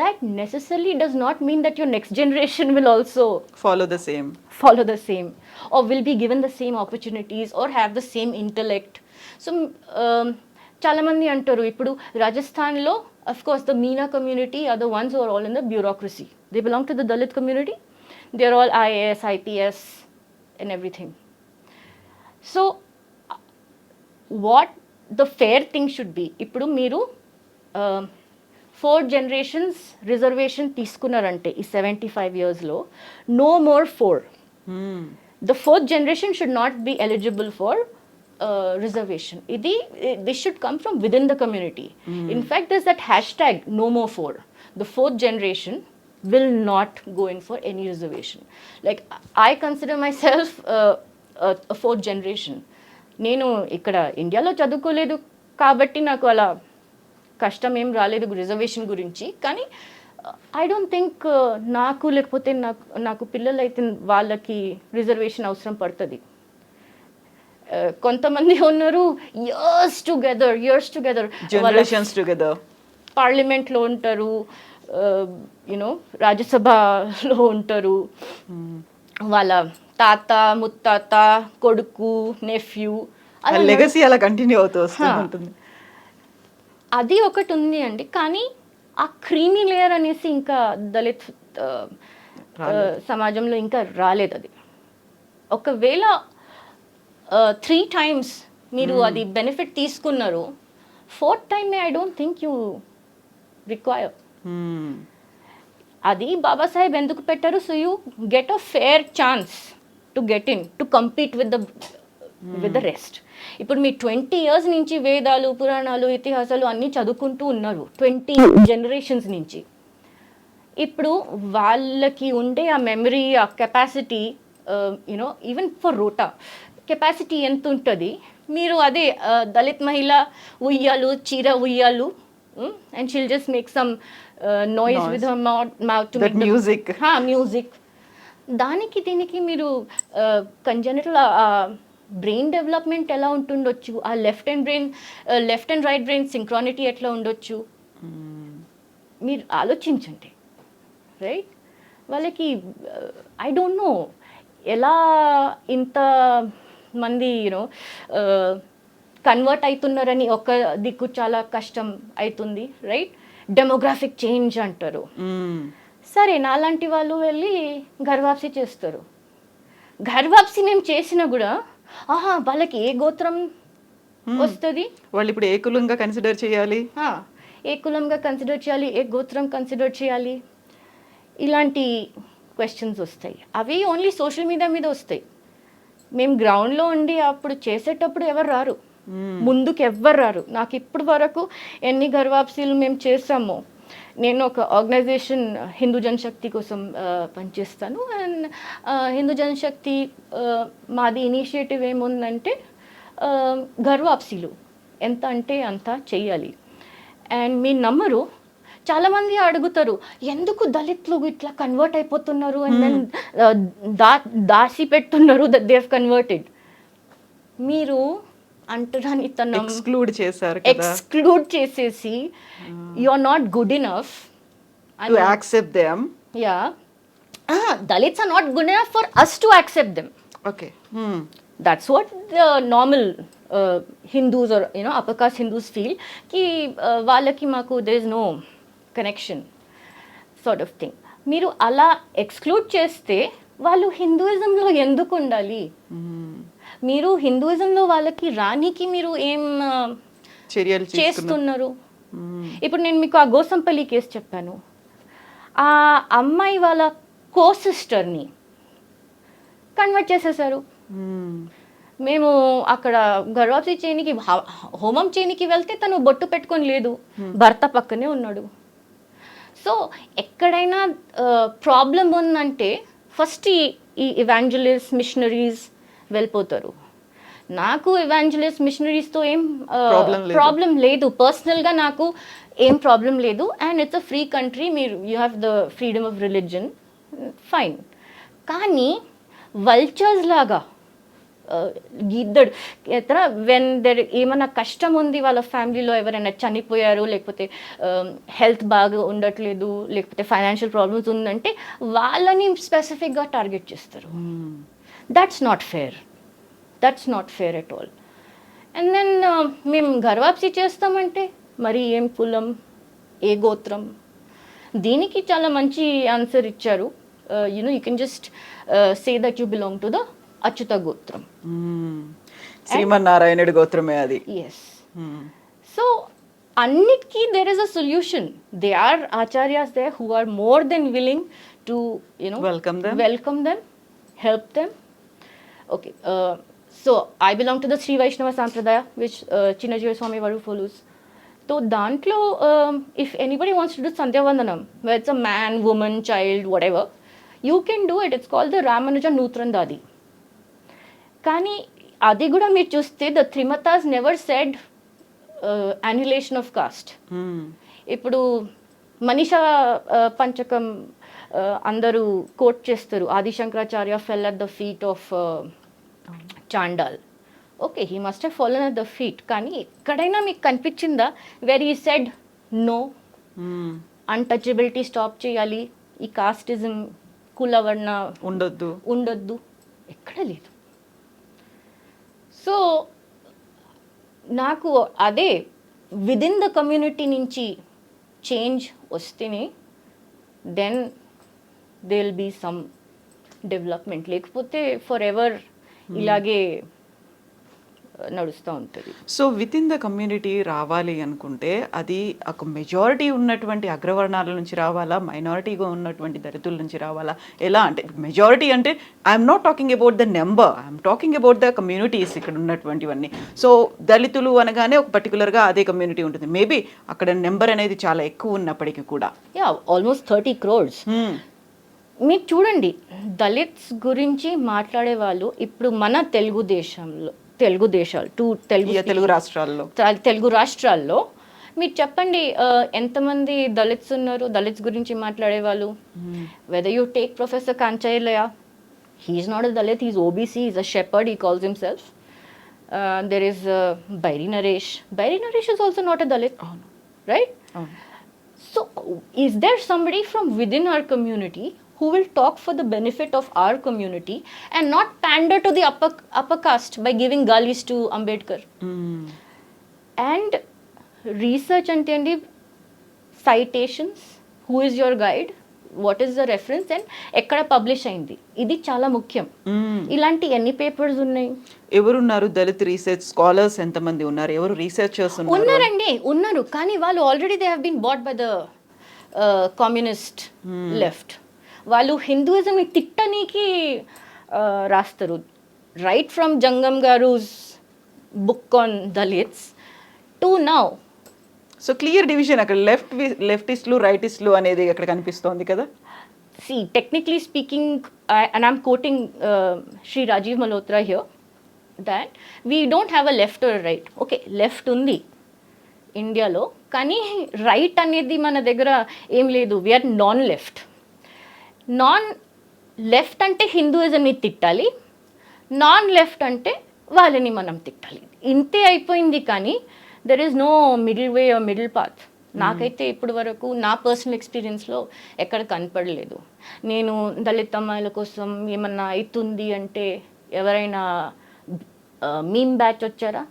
That necessarily does not mean that your next generation will also follow the same or will be given the same opportunities or have the same intellect. So చాలామంది అంటారు ఇప్పుడు రాజస్థాన్లో of course the Meena community are the ones who are all in the bureaucracy. They belong to the Dalit community. They are all IAS, IPS and everything. So what the fair thing should be, ఇప్పుడు మీరు 4 generations reservation తీసుకున్నారంటే ఈ 75 yearsలో no more 4. The 4th generation should not be eligible for reservation. This should come from within the community. In fact, there's that hashtag no more 4. The 4th generation will not go in for any reservation. Like I consider myself a 4th generation. నేను ఇక్కడ ఇండియాలో చదువుకోలేదు కాబట్టి నాకు అలా కష్టం ఏం రాలేదు రిజర్వేషన్ గురించి. కానీ ఐ డోంట్ థింక్ నాకు లేకపోతే నాకు పిల్లలు అయితే వాళ్ళకి రిజర్వేషన్ అవసరం పడుతుంది. కొంతమంది ఉన్నారు ఇయర్స్ టుగెదర్ generations together పార్లమెంట్లో ఉంటారు, రాజ్యసభలో ఉంటారు, వాళ్ళ తాత ముత్తాత కొడుకు నెఫ్యూ లెగసీ అలా కంటిన్యూ అవుతూ ఉంటుంది. అది ఒకటి ఉంది అండి. కానీ ఆ క్రీమీ లేయర్ అనేసి ఇంకా దళిత్ సమాజంలో ఇంకా రాలేదు. అది ఒకవేళ 3 times మీరు అది బెనిఫిట్ తీసుకున్నారు, 4th time I don't think you require. అది బాబాసాహెబ్ ఎందుకు పెట్టారు? So you get a fair chance to get in to compete with the rest. ఇప్పుడు మీ 20 years నుంచి వేదాలు పురాణాలు ఇతిహాసాలు అన్నీ చదువుకుంటూ ఉన్నారు 20 generations నుంచి. ఇప్పుడు వాళ్ళకి ఉండే ఆ మెమరీ, ఆ capacity, even for rote capacity ఎంత ఉంటుంది? మీరు అదే దళిత్ మహిళ ఉయ్యాలు, చీర ఉయ్యాలు, and she'll just make some noise with her mouth to make music. దానికి దీనికి మీరు కంజెనిటల్ బ్రెయిన్ డెవలప్మెంట్ ఎలా ఉంటుండొచ్చు, ఆ left and right brain synchronicity ఎట్లా ఉండొచ్చు మీరు ఆలోచించండి. రైట్? వాళ్ళకి ఐ డోంట్ నో ఎలా ఇంత మంది కన్వర్ట్ అవుతున్నారని ఒక దిక్కు చాలా కష్టం అవుతుంది. రైట్? డెమోగ్రాఫిక్ చేంజ్ అంటారు. సరే, నాలాంటి వాళ్ళు వెళ్ళి గర్వాప్సి చేస్తారు. గర్వాప్సి మేము చేసినా కూడా వాళ్ళకి ఏ గోత్రం వస్తుంది? వాళ్ళు ఇప్పుడు ఏ కులంగా కన్సిడర్ చేయాలి, ఏ గోత్రం కన్సిడర్ చేయాలి? ఇలాంటి క్వశ్చన్స్ వస్తాయి. అవి ఓన్లీ సోషల్ మీడియా మీద వస్తాయి. మేము గ్రౌండ్లో ఉండి అప్పుడు చేసేటప్పుడు ఎవరు రారు, ముందుకు ఎవ్వరు రారు. నాకు ఇప్పటి వరకు ఎన్ని గర్వాప్సీలు మేము చేసామో, నేను ఒక ఆర్గనైజేషన్ హిందూ జనశక్తి కోసం పనిచేస్తాను. అండ్ హిందూ జనశక్తి మాది ఇనిషియేటివ్ ఏముందంటే గర్వాప్సీలు ఎంత అంటే అంత చెయ్యాలి. అండ్ మీ నమ్మరు, చాలామంది అడుగుతారు ఎందుకు దళితులు ఇట్లా కన్వర్ట్ అయిపోతున్నారు అండ్ దెన్ దాసి పెట్టున్నారు, దట్ దే హావ్ కన్వర్టెడ్. మీరు అంటరాని తనం ఎక్స్క్లూడ్ చేశారు, ఎక్స్క్లూడ్ చేసేసి you are not good enough to accept them. Yeah, Dalits are not good enough for us to accept them. Okay, that's what the normal Hindus or upper caste Hindus feel ki వాళ్ళకి మాకు there is no connection sort of thing. మీరు అలా exclude చేస్తే వాళ్ళు హిందూయిజంలో ఎందుకు ఉండాలి? మీరు హిందూయిజంలో వాళ్ళకి రానికి మీరు ఏం చర్యలు చేస్తున్నారు? ఇప్పుడు నేను మీకు ఆ గోసంపల్లి కేసు చెప్పాను. ఆ అమ్మాయి వాళ్ళ కో సిస్టర్ని కన్వర్ట్ చేసేసారు. మేము అక్కడ గర్వాప్సీ చేయనికి హోమం చేయనికి వెళ్తే తను బొట్టు పెట్టుకొని లేదు, భర్త పక్కనే ఉన్నాడు. సో ఎక్కడైనా ప్రాబ్లం ఉందంటే ఫస్ట్ ఈ ఇవాంజలిస్ట్ మిషనరీస్ వెళ్ళిపోతారు. నాకు ఇవాంజలిస్ట్ మిషనరీస్తో ఏం ప్రాబ్లం లేదు, పర్సనల్గా నాకు ఏం ప్రాబ్లం లేదు. And it's a free country, మీరు you have the freedom of religion, fine. కానీ వల్చర్స్ లాగా గిద్దడు ఎత్తన వెన్ దెర్ ఏమైనా కష్టం ఉంది, వాళ్ళ ఫ్యామిలీలో ఎవరైనా చనిపోయారు, లేకపోతే హెల్త్ బాగా ఉండట్లేదు, లేకపోతే ఫైనాన్షియల్ ప్రాబ్లమ్స్ ఉందంటే వాళ్ళని స్పెసిఫిక్గా టార్గెట్ చేస్తారు. That's not fair, that's not fair at all. And then మేము గర్వాప్సీ చేస్తామంటే మరి ఏం కులం, ఏ గోత్రం? దీనికి చాలా మంచి ఆన్సర్ ఇచ్చారు. You can just say that you belong to the Achyuta గోత్రం, శ్రీమన్నారాయణుడి గోత్రమే అది. ఎస్. సో అన్నిటికీ there is a solution. They are acharyas there who are more than willing to welcome them, help them. Okay, so I belong to the Sri Vaishnava Sampradaya, which Chinnajira Swami Varu follows. So dantlo if anybody wants to do Sandhya Vandanam, whether it's a man, woman, child, whatever, you can do it. It's called the Ramanuja Nutrandadi. కానీ అది కూడా మీరు చూస్తే the Trimathas never said annihilation of caste. ఇప్పుడు మనీషా పంచకం అందరూ quote చేస్తారు, Adishankaracharya fell at the feet of Chandal. Okay, he must have fallen at the feet. కానీ ఎక్కడైనా మీకు కనిపించిందా where he said no, untouchability stop చేయాలి, ఈ కాస్టిజం కులవర్ణ ఉండొద్దు, ఎక్కడ లేదు. సో నాకు అదే విదిన్ ద కమ్యూనిటీ నుంచి చేంజ్ వస్తేనే then they will be some development, లేకపోతే ఫర్ ఎవర్ ఇలాగే నడుస్తూ ఉంటుంది. So within the community రావాలి అనుకుంటే అది ఒక మెజారిటీ ఉన్నటువంటి అగ్రవర్ణాల నుంచి రావాలా, మైనారిటీగా ఉన్నటువంటి దళితుల నుంచి రావాలా, ఎలా అంటే మెజారిటీ అంటే I'm not talking about the number, I'm talking about the communities ఇక్కడ ఉన్నటువంటివన్నీ. సో దళితులు అనగానే ఒక పర్టికులర్గా అదే కమ్యూనిటీ ఉంటుంది, మేబీ అక్కడ నెంబర్ అనేది చాలా ఎక్కువ ఉన్నప్పటికీ కూడా. Yeah, almost 30 crores. మీరు చూడండి, దళిత్స్ గురించి మాట్లాడే వాళ్ళు ఇప్పుడు మన తెలుగు రాష్ట్రాల్లో మీరు చెప్పండి ఎంతమంది దళిత్స్ ఉన్నారు, దళిత్స్ గురించి మాట్లాడే వాళ్ళు? Whether you take professor Kancha Ilaiah, he's not a Dalit, he's OBC, he's a shepherd, he calls himself. There is Bairi Naresh is also not a Dalit, right? So is there somebody from within our community who will talk for the benefit of our community and not pander to the upper caste by giving galis to Ambedkar? And research ante citations, who is your guide, what is the reference, and ఎక్కడ publish అయింది, ఇది చాలా ముఖ్యం. ఇలాంటి ఎన్ని papers ఉన్నాయి? ఎవరున్నారు Dalit research scholars? ఎంతమంది ఉన్నారు? ఎవరు రీసెర్చర్స్ ఉన్నారు, కానీ వాళ్ళు already they have been bought by the communist left. వాళ్ళు హిందూయిజంని తిట్టనీకి రాస్తారు right from Jangam Garu's book on Dalits to now. So clear division అక్కడ లెఫ్టిస్టులు రైటిస్టులు అనేది అక్కడ కనిపిస్తోంది కదా. See, technically speaking, and I'm quoting Sri Rajiv Malhotra here, that we don't have a left or a right. Okay, left undi ఇండియాలో, కానీ right అనేది మన దగ్గర ఏం లేదు. We are non left. Non left అంటే హిందూయిజంని తిట్టాలి, నాన్ లెఫ్ట్ అంటే వాళ్ళని మనం తిట్టాలి, ఇంతే అయిపోయింది. కానీ there is no middle way or middle path. నాకైతే ఇప్పటి వరకు నా పర్సనల్ ఎక్స్పీరియన్స్లో ఎక్కడ కనపడలేదు. నేను దళిత అమ్మాయిల కోసం ఏమన్నా అవుతుంది అంటే ఎవరైనా మీమ్ బ్యాచ్ వచ్చారా?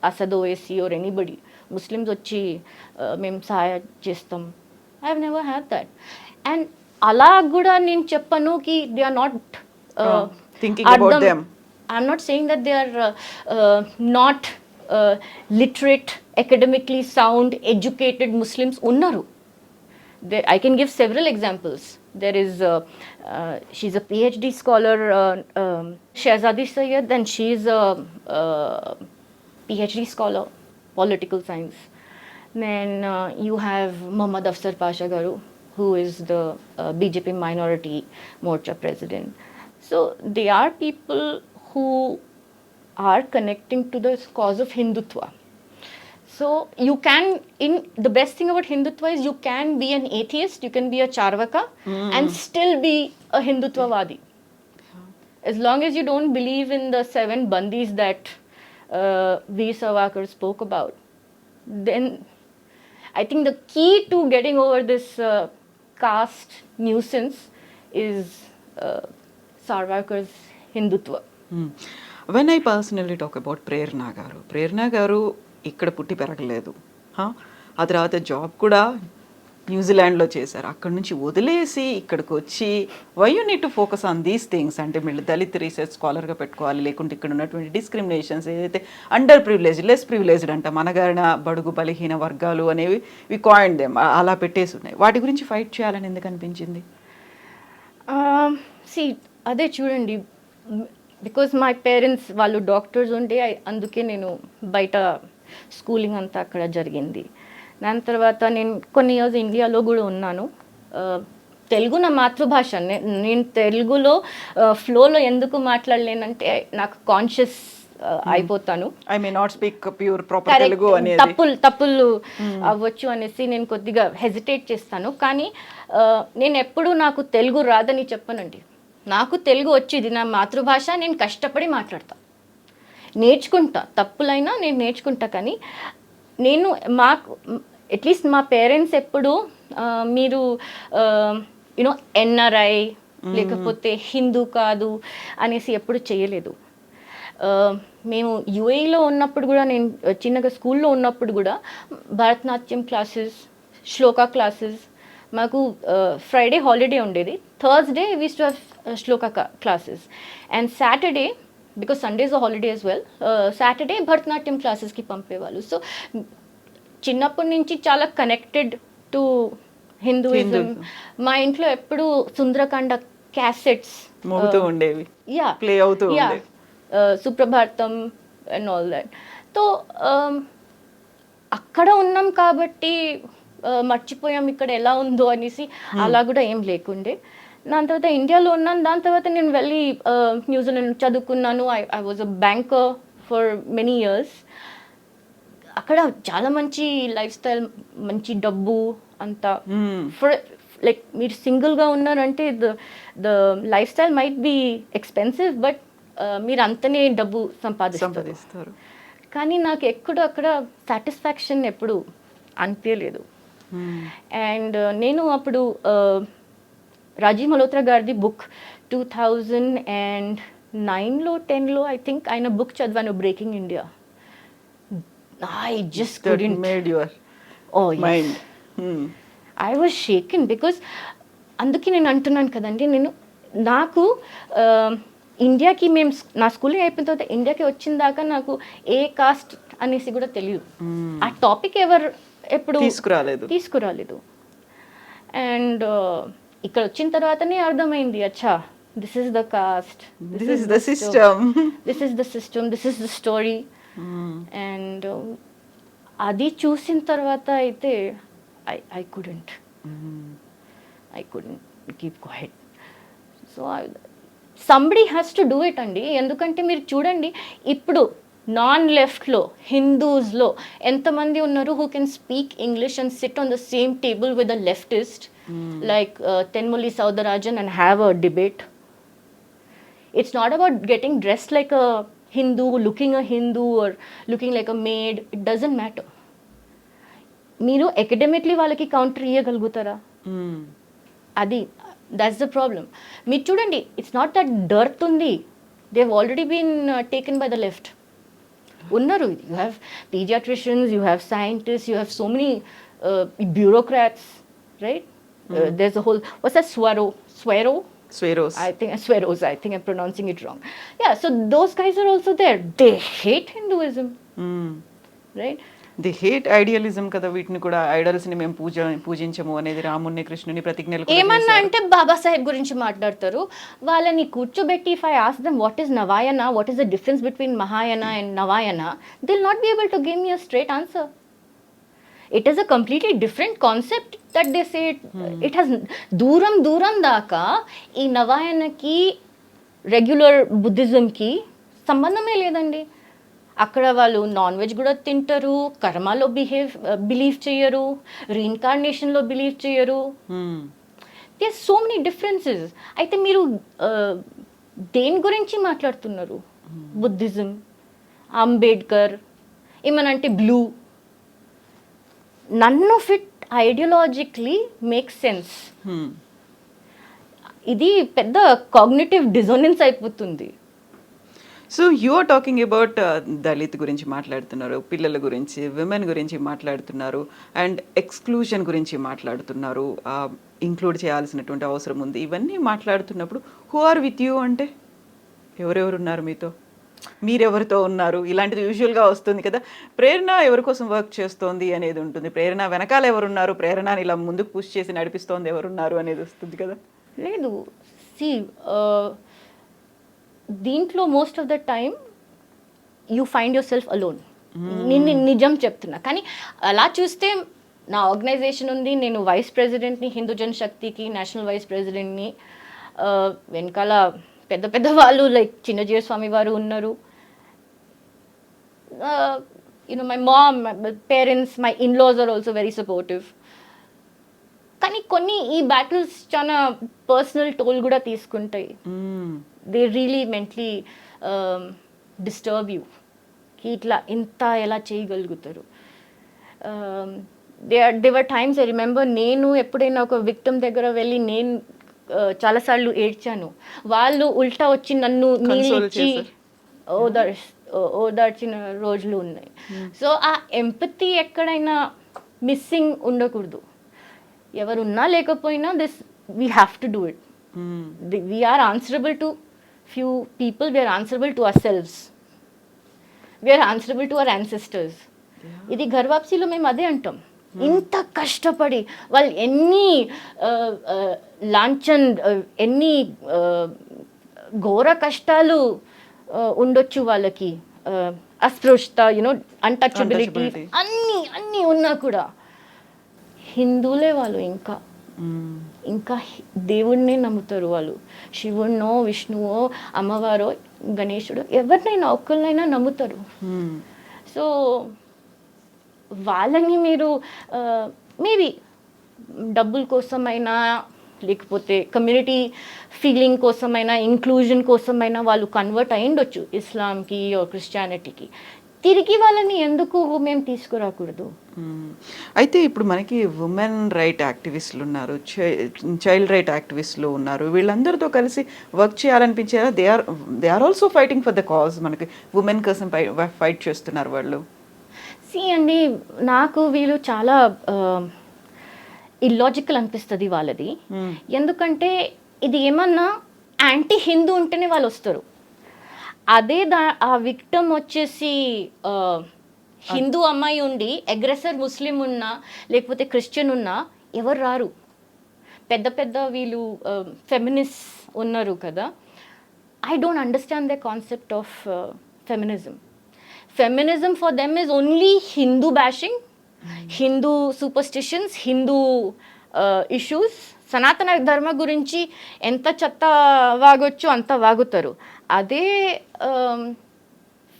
Asad Owaisi or anybody Muslims వచ్చి మేము సహాయం చేస్తాం. I have never had that. And అలా కూడా నేను చెప్పను కి they are not thinking about them. I'm not saying that they are not literate, academically sound, educated Muslims unnaru. I can give several examples. There is she's a PhD scholar, Shehzadi Sayyed, and she's a PhD scholar, political science. Then you have Muhammad Afsar Pasha Garu, who is the BJP minority Morcha president. So they are people who are connecting to the cause of Hindutva. So you can, the best thing about Hindutva is you can be an atheist, you can be a Charvaka and still be a Hindutvavadi. As long as you don't believe in the 7 bandis that Veer Savarkar spoke about, then I think the key to getting over this caste nuisance is Savarkar's Hindutva. When I personally talk about Prerana గారు ఇక్కడ పుట్టి పెరగలేదు. ఆ తర్వాత job కూడా న్యూజిలాండ్లో చేశారు. అక్కడ నుంచి వదిలేసి ఇక్కడికి వచ్చి why you need to focus on these things అంటే మీరు దళిత్ రీసెర్చ్ స్కాలర్గా పెట్టుకోవాలి, లేకుంటే ఇక్కడ ఉన్నటువంటి డిస్క్రిమినేషన్స్ ఏదైతే అండర్ ప్రివిలేజ్ లెస్ ప్రివిలేజ్డ్ అంట మనగారిన బడుగు బలహీన వర్గాలు అనేవి వి కాయిన్ దెమ్ అలా పెట్టేసి ఉన్నాయి. వాటి గురించి ఫైట్ చేయాలని ఎందుకు అనిపించింది? అదే చూడండి, బికాజ్ మై పేరెంట్స్ వాళ్ళు డాక్టర్స్ ఉంటే అందుకే నేను బయట స్కూలింగ్ అంతా అక్కడ జరిగింది. దాని తర్వాత నేను కొన్ని ఇయర్స్ ఇండియాలో కూడా ఉన్నాను. తెలుగు నా మాతృభాష. నేను తెలుగులో ఫ్లోలో ఎందుకు మాట్లాడలేనంటే నాకు కాన్షియస్ అయిపోతాను. I may not speak pure proper Telugu అనేది తప్పులు అవ్వచ్చు అనేసి నేను కొద్దిగా హెజిటేట్ చేస్తాను. కానీ నేను ఎప్పుడూ నాకు తెలుగు రాదని చెప్పనండి. నాకు తెలుగు వచ్చింది, నా మాతృభాష, నేను కష్టపడి మాట్లాడతా, నేర్చుకుంటా, తప్పులైనా నేను నేర్చుకుంటా. కానీ నేను మాకు అట్లీస్ట్ మా పేరెంట్స్ ఎప్పుడు మీరు యూనో ఎన్ఆర్ఐ లేకపోతే హిందూ కాదు అనేసి ఎప్పుడు చేయలేదు. మేము యుఏఈలో ఉన్నప్పుడు కూడా, నేను చిన్నగా స్కూల్లో ఉన్నప్పుడు కూడా భరతనాట్యం క్లాసెస్, శ్లోకా క్లాసెస్, మాకు ఫ్రైడే హాలిడే ఉండేది, Thursday we to have shloka classes, and Saturday because Sundays holiday as well, Saturday Bharatanatyam క్లాసెస్కి పంపేవాళ్ళు. సో చిన్నప్పటి నుంచి చాలా కనెక్టెడ్ టు హిందూయిజం. మా ఇంట్లో ఎప్పుడు సుందరకాండ క్యాసెట్స్ మోగుతూ ఉండేవి, ప్లే అవుతూ ఉండేవి, సుప్రభాతం అండ్ ఆల్ దట్. సో అక్కడ ఉన్నాం కాబట్టి మర్చిపోయాం ఇక్కడ ఎలా ఉందో అనేసి అలా కూడా ఏం లేకుండే. దాని తర్వాత ఇండియాలో ఉన్నాను. దాని తర్వాత నేను వెళ్ళి న్యూజిలాండ్ చదువుకున్నాను. I was a banker for many years. అక్కడ చాలా మంచి లైఫ్ స్టైల్, మంచి డబ్బు అంతా. ఫర్ లైక్ మీరు సింగిల్గా ఉన్నారంటే the lifestyle might be expensive, but మీరు అంతనే డబ్బు సంపాదిస్తారు. కానీ నాకు అక్కడ సాటిస్ఫాక్షన్ ఎప్పుడు అనిపించలేదు. అండ్ నేను అప్పుడు రాజీవ్ మల్హోత్రా గారిది బుక్ 2009లో 10లో ఐ థింక్ ఆయన బుక్ చదివాను, breaking India. I just couldn't. Made your mind. I was shaken because అందుకే నేను అంటున్నాను కదండి, నాకు ఇండియాకి మేము నా స్కూలింగ్ అయిపోయిన తర్వాత ఇండియాకి వచ్చిన దాకా నాకు ఏ కాస్ట్ అనేసి కూడా తెలియదు. ఆ టాపిక్ ఎప్పుడు తీసుకురాలేదు. అండ్ ఇక్కడ వచ్చిన తర్వాతనే అర్థమైంది, అచ్చా this is the caste, This is the system. this is the system, this is the story. And అది చూసిన తర్వాత అయితే I couldn't. I couldn't keep quiet. So somebody has to do it అండి. ఎందుకంటే మీరు చూడండి ఇప్పుడు నాన్ లెఫ్ట్లో హిందూస్లో ఎంతమంది ఉన్నారు who can speak English and sit on the same table with a leftist like Thenmozhi Soundararajan and have a debate. It's not about getting dressed like a Hindu, looking a Hindu or looking like a maid. It doesn't matter. మీరు అకాడమిక్లీ వాళ్ళకి counter ఇవ్వగలుగుతారా? అది that's the problem. మీరు చూడండి it's not that dearth ఉంది, they have already been taken by the left. ఉన్నారు. You have paediatricians, you have scientist, you have so many bureaucrats, right? There's a whole what's that Sweros. I think I'm pronouncing it wrong. Yeah, so those guys are also there. They hate Hinduism. Right? They hate idealism కదా. వీటిని కూడా idols ని మేము పూజించము అనేది రాముని కృష్ణుని ప్రతిజ్ఞలు ఏమన్నా అంటే బాబాసాహెబ్ గురించి మాట్లాడతారు. వాళ్ళని కూర్చోబెట్టి if I ask them what is Navayana, what is the difference between Mahayana and Navayana, they'll not be able to give me a straight answer. It is a completely different concept that they say. It has దూరం దాకా ఈ నవాయనకి regular బుద్ధిజంకి సంబంధమే లేదండి. అక్కడ వాళ్ళు non veg కూడా తింటారు, కర్మలో బిలీవ్ చేయరు, రీఇన్కార్నేషన్లో బిలీవ్ చేయరు. There so many differences. అయితే మీరు దేని గురించి మాట్లాడుతున్నారు? బుద్ధిజం, అంబేద్కర్, ఏమనంటే blue. None of it ideologically makes sense. ఇది పెద్ద కాగ్నిటివ్ డిజోనెన్స్ అయిపోతుంది. So you are talking about Dalit గురించి మాట్లాడుతున్నారు, పిల్లల గురించి, విమెన్ గురించి మాట్లాడుతున్నారు, అండ్ ఎక్స్క్లూజన్ గురించి మాట్లాడుతున్నారు, ఇంక్లూడ్ చేయాల్సినటువంటి అవసరం ఉంది. ఇవన్నీ మాట్లాడుతున్నప్పుడు హూ ఆర్ విత్ యూ అంటే ఎవరెవరు ఉన్నారు మీతో? మీరెవరితో ఉన్నారు? ఇలాంటిది యూజువల్గా వస్తుంది కదా. ప్రేరణ ఎవరి కోసం వర్క్ చేస్తోంది అనేది ఉంటుంది, ప్రేరణ వెనకాల ఎవరున్నారు, ప్రేరణని ఇలా ముందుకు పుష్ చేసి నడిపిస్తోంది ఎవరున్నారు అనేది వస్తుంది కదా. లేదు, సి దీంట్లో most of the time you find your self alone. నేను నిజం చెప్తున్నా. కానీ అలా చూస్తే నా ఆర్గనైజేషన్ ఉంది, నేను వైస్ ప్రెసిడెంట్ని, హిందూ జనశక్తికి నేషనల్ వైస్ ప్రెసిడెంట్ని. వెనకాల పెద్ద వాళ్ళు లైక్ చిన్నజీవ స్వామి వారు ఉన్నారు. My mom, my parents, my in laws are also very supportive. కానీ కొన్ని ఈ బ్యాటిల్స్ చాలా పర్సనల్ టోల్ కూడా తీసుకుంటాయి. They really mentally disturb you. ఇట్లా ఇంత ఎలా చేయగలుగుతారు? దేవర్ టైమ్స్ ఐ రిమెంబర్, నేను ఎప్పుడైనా ఒక విక్టిమ్ దగ్గర వెళ్ళి నేను చాలాసార్లు ఏడ్చాను. వాళ్ళు ఉల్టా వచ్చి నన్ను నీళ్ళిచ్చి ఓదార్చిన రోజులు ఉన్నాయి. సో ఆ ఎంపతి ఎక్కడైనా మిస్సింగ్ ఉండకూడదు. ఎవరున్నా లేకపోయినా this we have to do it. We are answerable to few people, we are answerable to ourselves, we are answerable to our ancestors. ఇది ఘర్వాప్సీలో మేము అదే అంటాం. ఇంత కష్టపడి వాళ్ళు ఎన్ని లాంఛన్, ఎన్ని ఘోర కష్టాలు ఉండొచ్చు వాళ్ళకి, అస్పృశ్యత, అన్టచబిలిటీ అన్నీ ఉన్నా కూడా హిందువులే వాళ్ళు ఇంకా దేవుడినే నమ్ముతారు. వాళ్ళు శివుడినో, విష్ణువో, అమ్మవారో, గణేశుడు, ఎవరినైనా ఒక్కరినైనా నమ్ముతారు. సో వాళ్ళని మీరు మేబీ డబ్బుల కోసమైనా, లేకపోతే కమ్యూనిటీ ఫీలింగ్ కోసమైనా, ఇంక్లూజన్ కోసమైనా వాళ్ళు కన్వర్ట్ అయ్యిండొచ్చు ఇస్లాంకి క్రిస్టియానిటీకి. తిరిగి వాళ్ళని ఎందుకు మేము తీసుకురాకూడదు? అయితే ఇప్పుడు మనకి ఉమెన్ రైట్ యాక్టివిస్టులు ఉన్నారు, చైల్డ్ రైట్ యాక్టివిస్టులు ఉన్నారు. వీళ్ళందరితో కలిసి వర్క్ చేయాలనిపించేదా? They are also fighting for the cause. మనకి ఉమెన్ కోసం ఫైట్ చేస్తున్నారు వాళ్ళు. అండి, నాకు వీళ్ళు చాలా ఇల్లాజికల్ అనిపిస్తుంది వాళ్ళది. ఎందుకంటే ఇది ఏమన్నా యాంటీ హిందూ ఉంటేనే వాళ్ళు వస్తారు. అదే ఆ విక్టమ్ వచ్చేసి హిందూ అమ్మాయి ఉండి అగ్రెసర్ ముస్లిం ఉన్నా లేకపోతే క్రిస్టియన్ ఉన్నా ఎవరు రారు. పెద్ద పెద్ద వీళ్ళు ఫెమినిస్ట్ ఉన్నారు కదా, I don't understand the concept of feminism. Feminism for them is only Hindu bashing, Hindu superstitions, Hindu issues. సనాతన ధర్మ గురించి ఎంత చెత్త వాగొచ్చు అంత వాగుతారు. అదే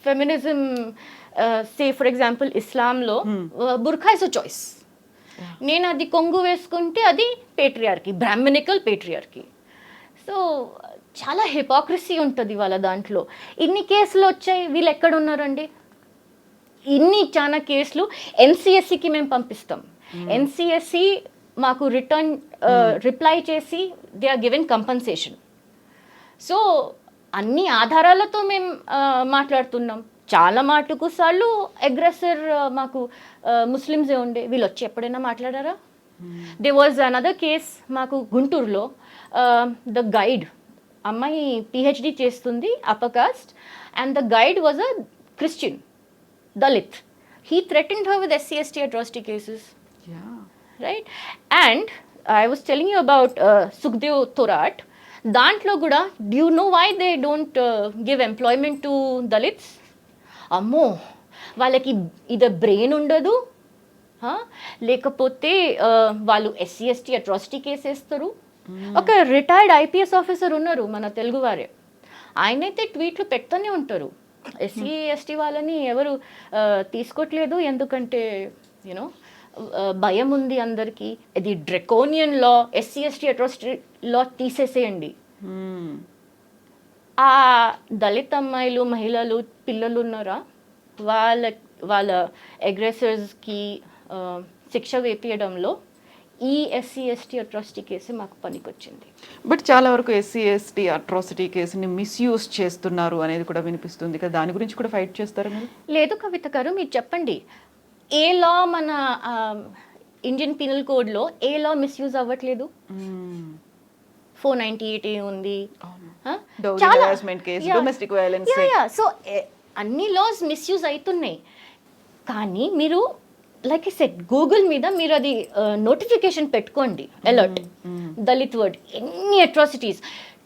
ఫెమినిజం సే ఫర్ ఎగ్జాంపుల్ ఇస్లాంలో బుర్ఖా ఇస్ అ చాయిస్. నేను అది కొంగు వేసుకుంటే అది పేట్రియార్కీ, బ్రాహ్మణికల్ పేట్రియార్కీ. సో చాలా హిపోక్రసీ ఉంటుంది వాళ్ళ దాంట్లో. ఇన్ని కేసులు వచ్చాయి, వీళ్ళు ఎక్కడ ఉన్నారండి? చాలా కేసులు ఎన్సిఎస్సికి మేము పంపిస్తాం. ఎన్సిఎస్సి మాకు రిప్లై చేసి they are given compensation. So అన్ని ఆధారాలతో మేము మాట్లాడుతున్నాం. చాలా మాటకు సార్లు అగ్రెసర్ మాకు ముస్లిమ్సే ఉండే, వీళ్ళు వచ్చి ఎప్పుడైనా మాట్లాడారా? దే వాజ్ అనదర్ కేస్ మాకు గుంటూరులో, ద గైడ్ అమ్మాయి పిహెచ్డి చేస్తుంది upper caste, and the guide was a Christian Dalit. He threatened her with SC/ST atrocity cases. Right? And I was telling you about Sukhdev Thorat. దాంట్లో కూడా do you know why they don't give employment to Dalits? అమ్మో, వాళ్ళకి ఇది brain ఉండదు, లేకపోతే వాళ్ళు SC/ST atrocity case వేస్తారు. ఒక రిటైర్డ్ IPS ఆఫీసర్ ఉన్నారు మన తెలుగు వారే, ఆయనైతే ట్వీట్లు పెడుతూనే ఉంటారు, SC/ST వాళ్ళని ఎవరు తీసుకోవట్లేదు ఎందుకంటే యూనో భయం ఉంది అందరికీ. ఇది డ్రెకోనియన్ లా, SC/ST atrocity లా తీసేసేయండి. ఆ దళిత అమ్మాయిలు, మహిళలు, పిల్లలు ఉన్నారా, వాళ్ళ అగ్రెసర్స్కి శిక్ష వేపించడంలో ఈ SC/ST atrocity కేసు మాకు పనికొచ్చింది. బట్ చాలా వరకు SC/ST atrocity కేసుని మిస్యూజ్ చేస్తున్నారు అనేది కూడా వినిపిస్తుంది కదా, దాని గురించి కూడా ఫైట్ చేస్తారు మీరు? లేదు కవిత గారు, మీరు చెప్పండి, ఏ లా మన ఇండియన్ పీనల్ కోడ్లో ఏ లా మిస్యూజ్ అవ్వట్లేదు? 498A ఉంది, సో అన్ని లాస్ మిస్యూజ్ అవుతున్నాయి. కానీ మీరు లైక్ ఐ సెడ్, గూగుల్ మీద మీరు అది నోటిఫికేషన్ పెట్టుకోండి, అలర్ట్ దళిత్ వర్డ్, ఎన్ని అట్రాసిటీస్.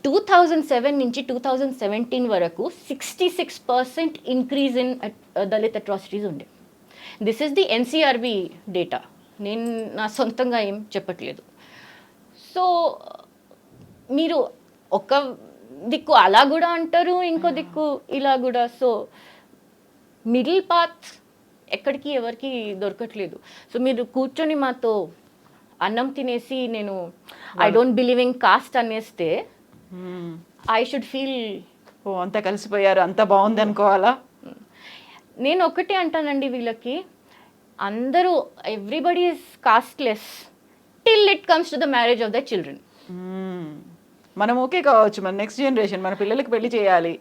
2007 నుంచి 2017 వరకు 66% ఇంక్రీజ్ ఇన్ దళిత్ అట్రాసిటీస్ ఉండే. This is the NCRB data, నేను నా సొంతంగా ఏం చెప్పట్లేదు. సో మీరు ఒక దిక్కు అలా కూడా అంటారు, ఇంకో దిక్కు ఇలా కూడా. సో మిడిల్ పాత్ ఎక్కడికి ఎవరికి దొరకట్లేదు. సో మీరు కూర్చొని మాతో అన్నం తినేసి నేను I don't believe in caste అనేస్తే ఐ షుడ్ ఫీల్ ఓ అంతా కలిసిపోయారు, అంతా బాగుంది అనుకోవాలా? నేను ఒకటే అంటానండి వీళ్ళకి, అందరూ everybody is costless till it comes to the marriage of the children. మనం ఓకే కావచ్చు, మన నెక్స్ట్ జనరేషన్, మన పిల్లలకి పెళ్లి చేయాలి,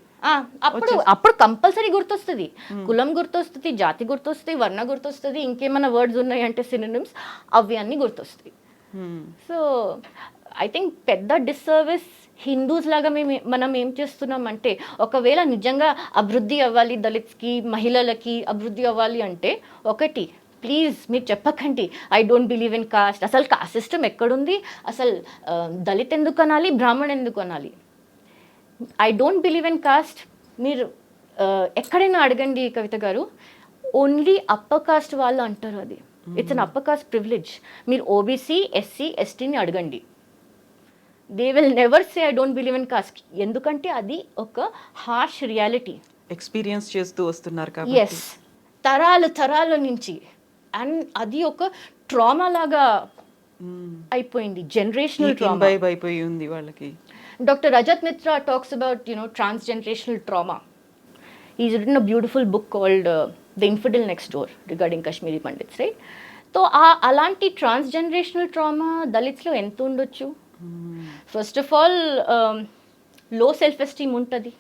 అప్పుడు కంపల్సరీ గుర్తొస్తుంది, కులం గుర్తొస్తుంది, జాతి గుర్తొస్తుంది, వర్ణ గుర్తొస్తుంది, ఇంకేమైనా వర్డ్స్ ఉన్నాయి అంటే సినోనిమ్స్, అవి అన్నీ గుర్తొస్తాయి. సో ఐ థింక్ పెద్ద డిస్సర్వీస్ హిందూస్ లాగా మనం ఏం చేస్తున్నామంటే, ఒకవేళ నిజంగా అభివృద్ధి అవ్వాలి, దళిత్స్కి, మహిళలకి అభివృద్ధి అవ్వాలి అంటే, ఒకటి ప్లీజ్ మీరు చెప్పకండి I don't believe in cost. అసలు కాస్ట్ సిస్టమ్ ఎక్కడుంది? అసలు దళిత్ ఎందుకు అనాలి, బ్రాహ్మణ్ ఎందుకు అనాలి? I don't believe in cost మీరు ఎక్కడైనా అడగండి కవిత గారు, ఓన్లీ అప్పర్ కాస్ట్ వాళ్ళు అంటారు అది. It's an upper cost privilege. మీరు OBC, SC, STని అడగండి, they will never say I don't believe in cost. ఎందుకంటే అది ఒక హార్ష్ రియాలిటీ, ఎక్స్పీరియన్స్ చేస్తూ వస్తున్నారు కాబట్టి. ఎస్, తరాల నుంచి. అండ్ అది ఒక ట్రామా లాగా అయిపోయింది, జనరేషనల్ ట్రామా అయిపోయి ఉంది వాళ్ళకి. Dr. Rajat Mitra talks about, transgenerational trauma. He's written a beautiful book called The Infidel Next Door regarding Kashmiri Pandits, right? So, అలాంటి transgenerational trauma దళిత్స్లో ఎంత ఉండొచ్చు? ఫస్ట్ ఆఫ్ ఆల్ లో సెల్ఫ్ ఎస్టీమ్ ఉంటుంది.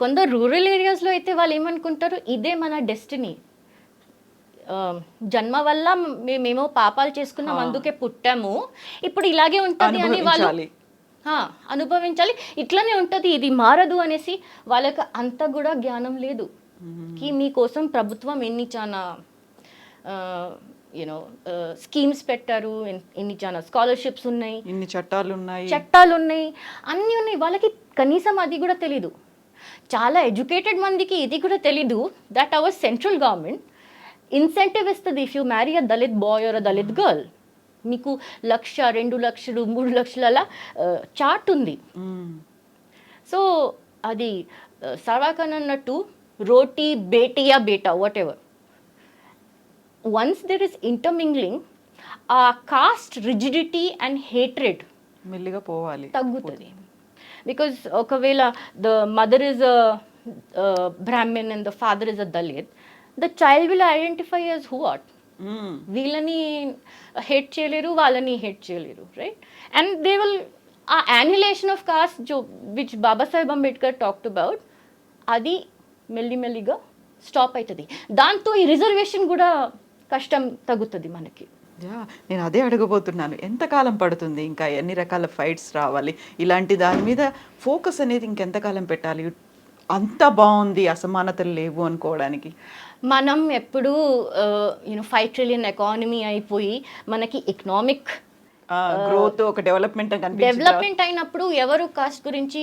కొందరు rural ఏరియాస్లో అయితే వాళ్ళు ఏమనుకుంటారు, ఇదే మన డెస్టినీ, జన్మ వల్ల మేమేమో పాపాలు చేసుకున్నాం, అందుకే పుట్టాము, ఇప్పుడు ఇలాగే ఉంటుంది అని వాళ్ళు అనుభవించాలి, ఇట్లనే ఉంటుంది, ఇది మారదు అనేసి వాళ్ళకి అంత కూడా జ్ఞానం లేదు. మీకోసం ప్రభుత్వం ఎన్ని చాలా యూనో స్కీమ్స్ పెట్టారు, ఇన్ని చాలా స్కాలర్షిప్స్ ఉన్నాయి, ఇన్ని చట్టాలు ఉన్నాయి, అన్నీ ఉన్నాయి. వాళ్ళకి కనీసం అది కూడా తెలీదు. చాలా ఎడ్యుకేటెడ్ మందికి ఇది కూడా తెలీదు that our central government incentive ఇస్తుంది. If you marry a Dalit boy or a Dalit girl, మీకు 1,00,000, 2,00,000, 3,00,000 అలా చార్ట్ ఉంది. సో అది సర్వాఖాన్ అన్నట్టు రోటీ బేటియా బేటా whatever, once there is intermingling, ఆ కాస్ట్ రిజిడిటీ అండ్ హేట్రెడ్ మెల్లిగా పోవాలి, తగ్గుతుంది. బికాజ్ ఒకవేళ the mother is a Brahmin and the father is a Dalit, the child will identify as who what. వీళ్ళని హేట్ చేయలేరు, వాళ్ళని హేట్ చేయలేరు, right? And they will uh annihilation of caste జో which Babasaheb Ambedkar talked about, అది మెల్లిమెల్లిగా స్టాప్ అవుతుంది. దాంతో ఈ రిజర్వేషన్ కూడా కష్టం తగ్గుతుంది మనకి. నేను అదే అడగబోతున్నాను, ఎంతకాలం పడుతుంది ఇంకా, ఎన్ని రకాల ఫైట్స్ రావాలి, ఇలాంటి దాని మీద ఫోకస్ అనేది ఇంకెంతకాలం పెట్టాలి? అంత బాగుంది, అసమానతలు లేవు అనుకోవడానికి. మనం ఎప్పుడు 5 ట్రిలియన్ ఎకానమీ అయిపోయి మనకి ఎకనామిక్ గ్రోత్, ఒక డెవలప్మెంట్ అయినప్పుడు ఎవరు కాస్ట్ గురించి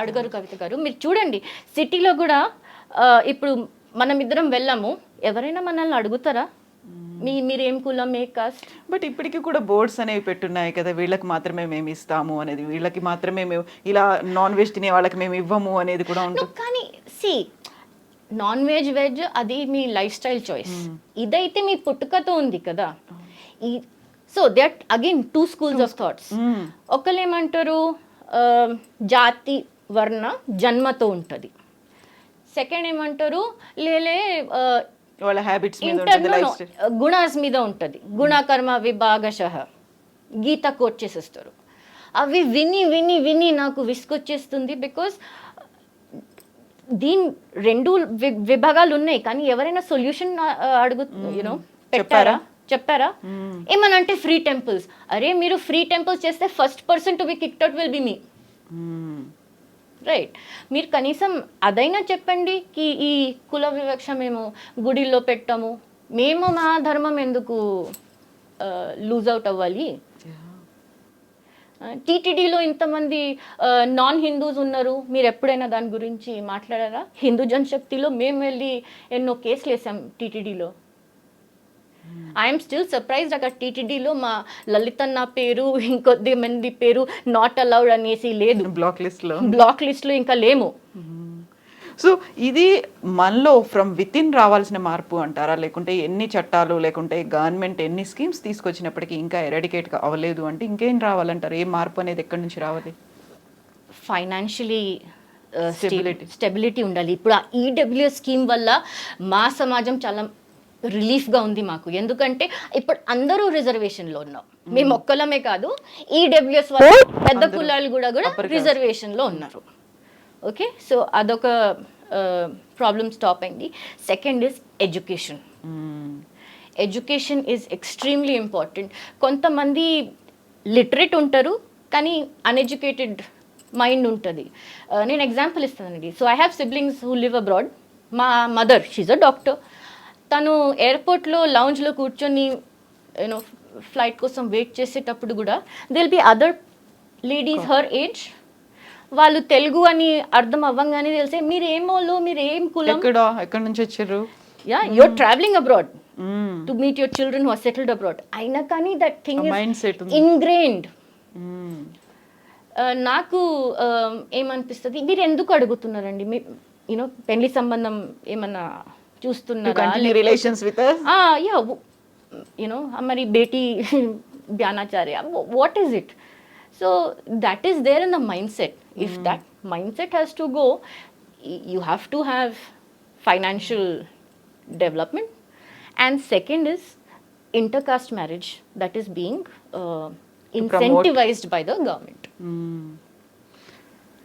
అడగరు. కవిత గారు, మీరు చూడండి సిటీలో కూడా ఇప్పుడు మనం ఇద్దరం వెళ్ళాము, ఎవరైనా మనల్ని అడుగుతారా మీరేం కులం, ఏ కాస్ట్? బట్ ఇప్పటికీ కూడా బోర్డ్స్ అనేవి పెట్టున్నాయి కదా, వీళ్ళకి మాత్రమే మేము ఇస్తాము అనేది, వీళ్ళకి మాత్రమే మేము ఇలా నాన్ వెజ్ తినే వాళ్ళకి మేము ఇవ్వము అనేది కూడా ఉంటుంది. కానీ సి, నాన్ వెజ్ వెజ్ అది మీ లైఫ్ స్టైల్ చాయిస్, ఇదైతే మీ పుట్టుకతో ఉంది కదా. So that again 2 schools of thoughts. ఒకళ్ళు ఏమంటారు జాతి వర్ణ జన్మతో ఉంటుంది, సెకండ్ ఏమంటారు లేలే వాళ్ళ హ్యాబిట్స్ గుణాస్ మీద ఉంటుంది, గుణకర్మ విభాగశః గీత కోట్ చేసేస్తారు. అవి విని విని విని నాకు విసుకొచ్చేస్తుంది. బికాస్ దీని 2 విభాగాలు ఉన్నాయి, కానీ ఎవరైనా సొల్యూషన్ చెప్పారా? ఏమనంటే ఫ్రీ టెంపుల్స్. అరే మీరు ఫ్రీ టెంపుల్స్ చేస్తే first person to be kicked out will be me, right? మీరు కనీసం అదైనా చెప్పండి కి ఈ కుల వివక్ష మేము గుడిలో పెట్టాము, మేము మా ధర్మం ఎందుకు లూజ్ అవుట్ అవ్వాలి? టీటీడీలో ఇంతమంది నాన్ హిందూస్ ఉన్నారు, మీరు ఎప్పుడైనా దాని గురించి మాట్లాడారా? హిందూ జనశక్తిలో మేము వెళ్ళి ఎన్నో కేసులు వేసాం టీటీడీలో. ఐఎమ్ స్టిల్ సర్ప్రైజ్డ్, అక్కడ టీటీడీలో మా లలితన్న పేరు ఇంకొద్ది మంది పేరు నాట్ అలౌడ్ అనేసి లేదు, బ్లాక్ లిస్ట్లో ఇంకా లేము. సో ఇది మనలో ఫ్రమ్ విత్ ఇన్ రావాల్సిన మార్పు అంటారా, లేకుంటే ఎన్ని చట్టాలు లేకుంటే గవర్నమెంట్ ఎన్ని స్కీమ్స్ తీసుకొచ్చినప్పటికీ ఇంకా ఎరాడికేట్ అవ్వలేదు అంటే ఇంకేం రావాలంటారు? ఏ మార్పు అనేది ఎక్కడి నుంచి రావాలి? ఫైనాన్షియలీ స్టెబిలిటీ ఉండాలి. ఇప్పుడు ఆ ఈడబ్ల్యూఎస్ స్కీమ్ వల్ల మా సమాజం చాలా రిలీఫ్గా ఉంది మాకు. ఎందుకంటే ఇప్పుడు అందరూ రిజర్వేషన్లో ఉన్నాం, మేము ఒక్కలమే కాదు, ఈడబ్ల్యూఎస్ వల్ల పెద్ద కులాలు కూడా రిజర్వేషన్లో ఉన్నారు. ఓకే, సో అదొక ప్రాబ్లమ్ స్టాప్ అయింది. Second is education. Education is extremely important. కొంతమంది లిటరేట్ ఉంటారు కానీ అన్ఎడ్యుకేటెడ్ మైండ్ ఉంటుంది. నేను ఎగ్జాంపుల్ ఇస్తానండి. So I have siblings who live abroad. మా మదర్ షీజ్ అ డాక్టర్. తను ఎయిర్పోర్ట్లో లౌంజ్లో కూర్చొని ఫ్లైట్ కోసం వెయిట్ చేసేటప్పుడు కూడా దిల్ బి అదర్ లేడీస్ హర్ ఏజ్, వాళ్ళు తెలుగు అని అర్థం అవ్వంగానే తెలిసే మీరు ఏమోలో, మీరు ఏం కులం, ఎక్కడి నుంచి వచ్చారు, you're travelling abroad to meet your children who are settled abroad. అయినా కానీ దట్ థింగ్ ఇస్ ఇన్గ్రెయిన్డ్. నాకు ఏమనిపిస్తుంది, మీరు ఎందుకు అడుగుతున్నారండి? పెళ్లి సంబంధం ఏమన్నా చూస్తున్నారా? మరి బేటీ బ్యానాచార్య, what is it? So that is there in the mindset. If that mindset has to go, you have to have financial development. And second is inter caste marriage that is being incentivised by the government.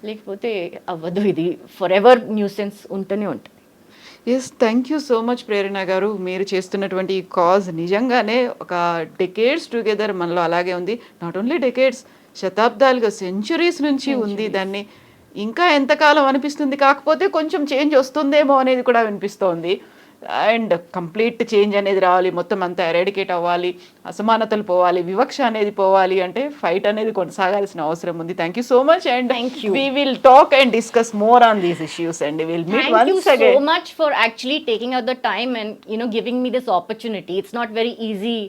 లేకపోతే అవ్వదు, ఇది forever nuisance ఉంటూనే ఉంటుంది. Yes, thank you so much Prerana గారు. మీరు చేస్తున్నటువంటి ఈ cause నిజంగానే ఒక డెకేడ్స్ టుగెదర్ మనలో అలాగే ఉంది. నాట్ ఓన్లీ డెకేడ్స్, శతాబ్దాలుగా, సెంచురీస్ నుంచి ఉంది. దాన్ని ఇంకా ఎంతకాలం అనిపిస్తుంది, కాకపోతే కొంచెం చేంజ్ వస్తుందేమో అనేది కూడా వినిపిస్తోంది. అండ్ కంప్లీట్ చేంజ్ అనేది రావాలి, మొత్తం అంతా ఎరాడికేట్ అవ్వాలి, అసమానతలు పోవాలి, వివక్ష అనేది పోవాలి అంటే ఫైట్ అనేది కొనసాగాల్సిన అవసరం ఉంది. Thank you so much and we will talk and discuss more on these issues and we'll meet Thank once you again. so much for actually taking out the time and giving me this opportunity. It's not very easy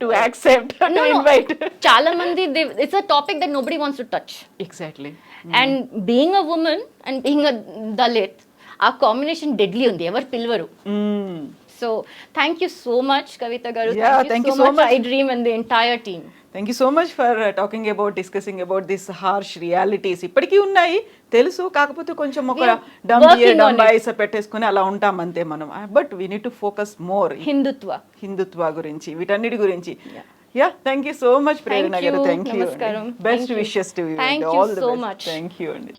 To accept, to invite. Chala mandi, it's a topic that nobody wants to touch. Exactly. And being a woman and being a Dalit, our combination deadly undi, ever pilvaru. So thank you so much, Kavita Garu. Yeah, thank you so much. iDream and the entire team. Thank you so much for talking about discussing about this harsh realities. ఇప్పటికీ ఉన్నాయి తెలుసు, కాకపోతే కొంచెం ఒక డంబాయిస్ పెట్టేసుకుని అలా ఉంటాం అంతే మనం. But we need to focus more Hindutva గురించి, వీటన్నిటి గురించి. Yeah, thank you so much Prerana గారు. Thank you. Best wishes to you. Thank you so much. Thank you అండి.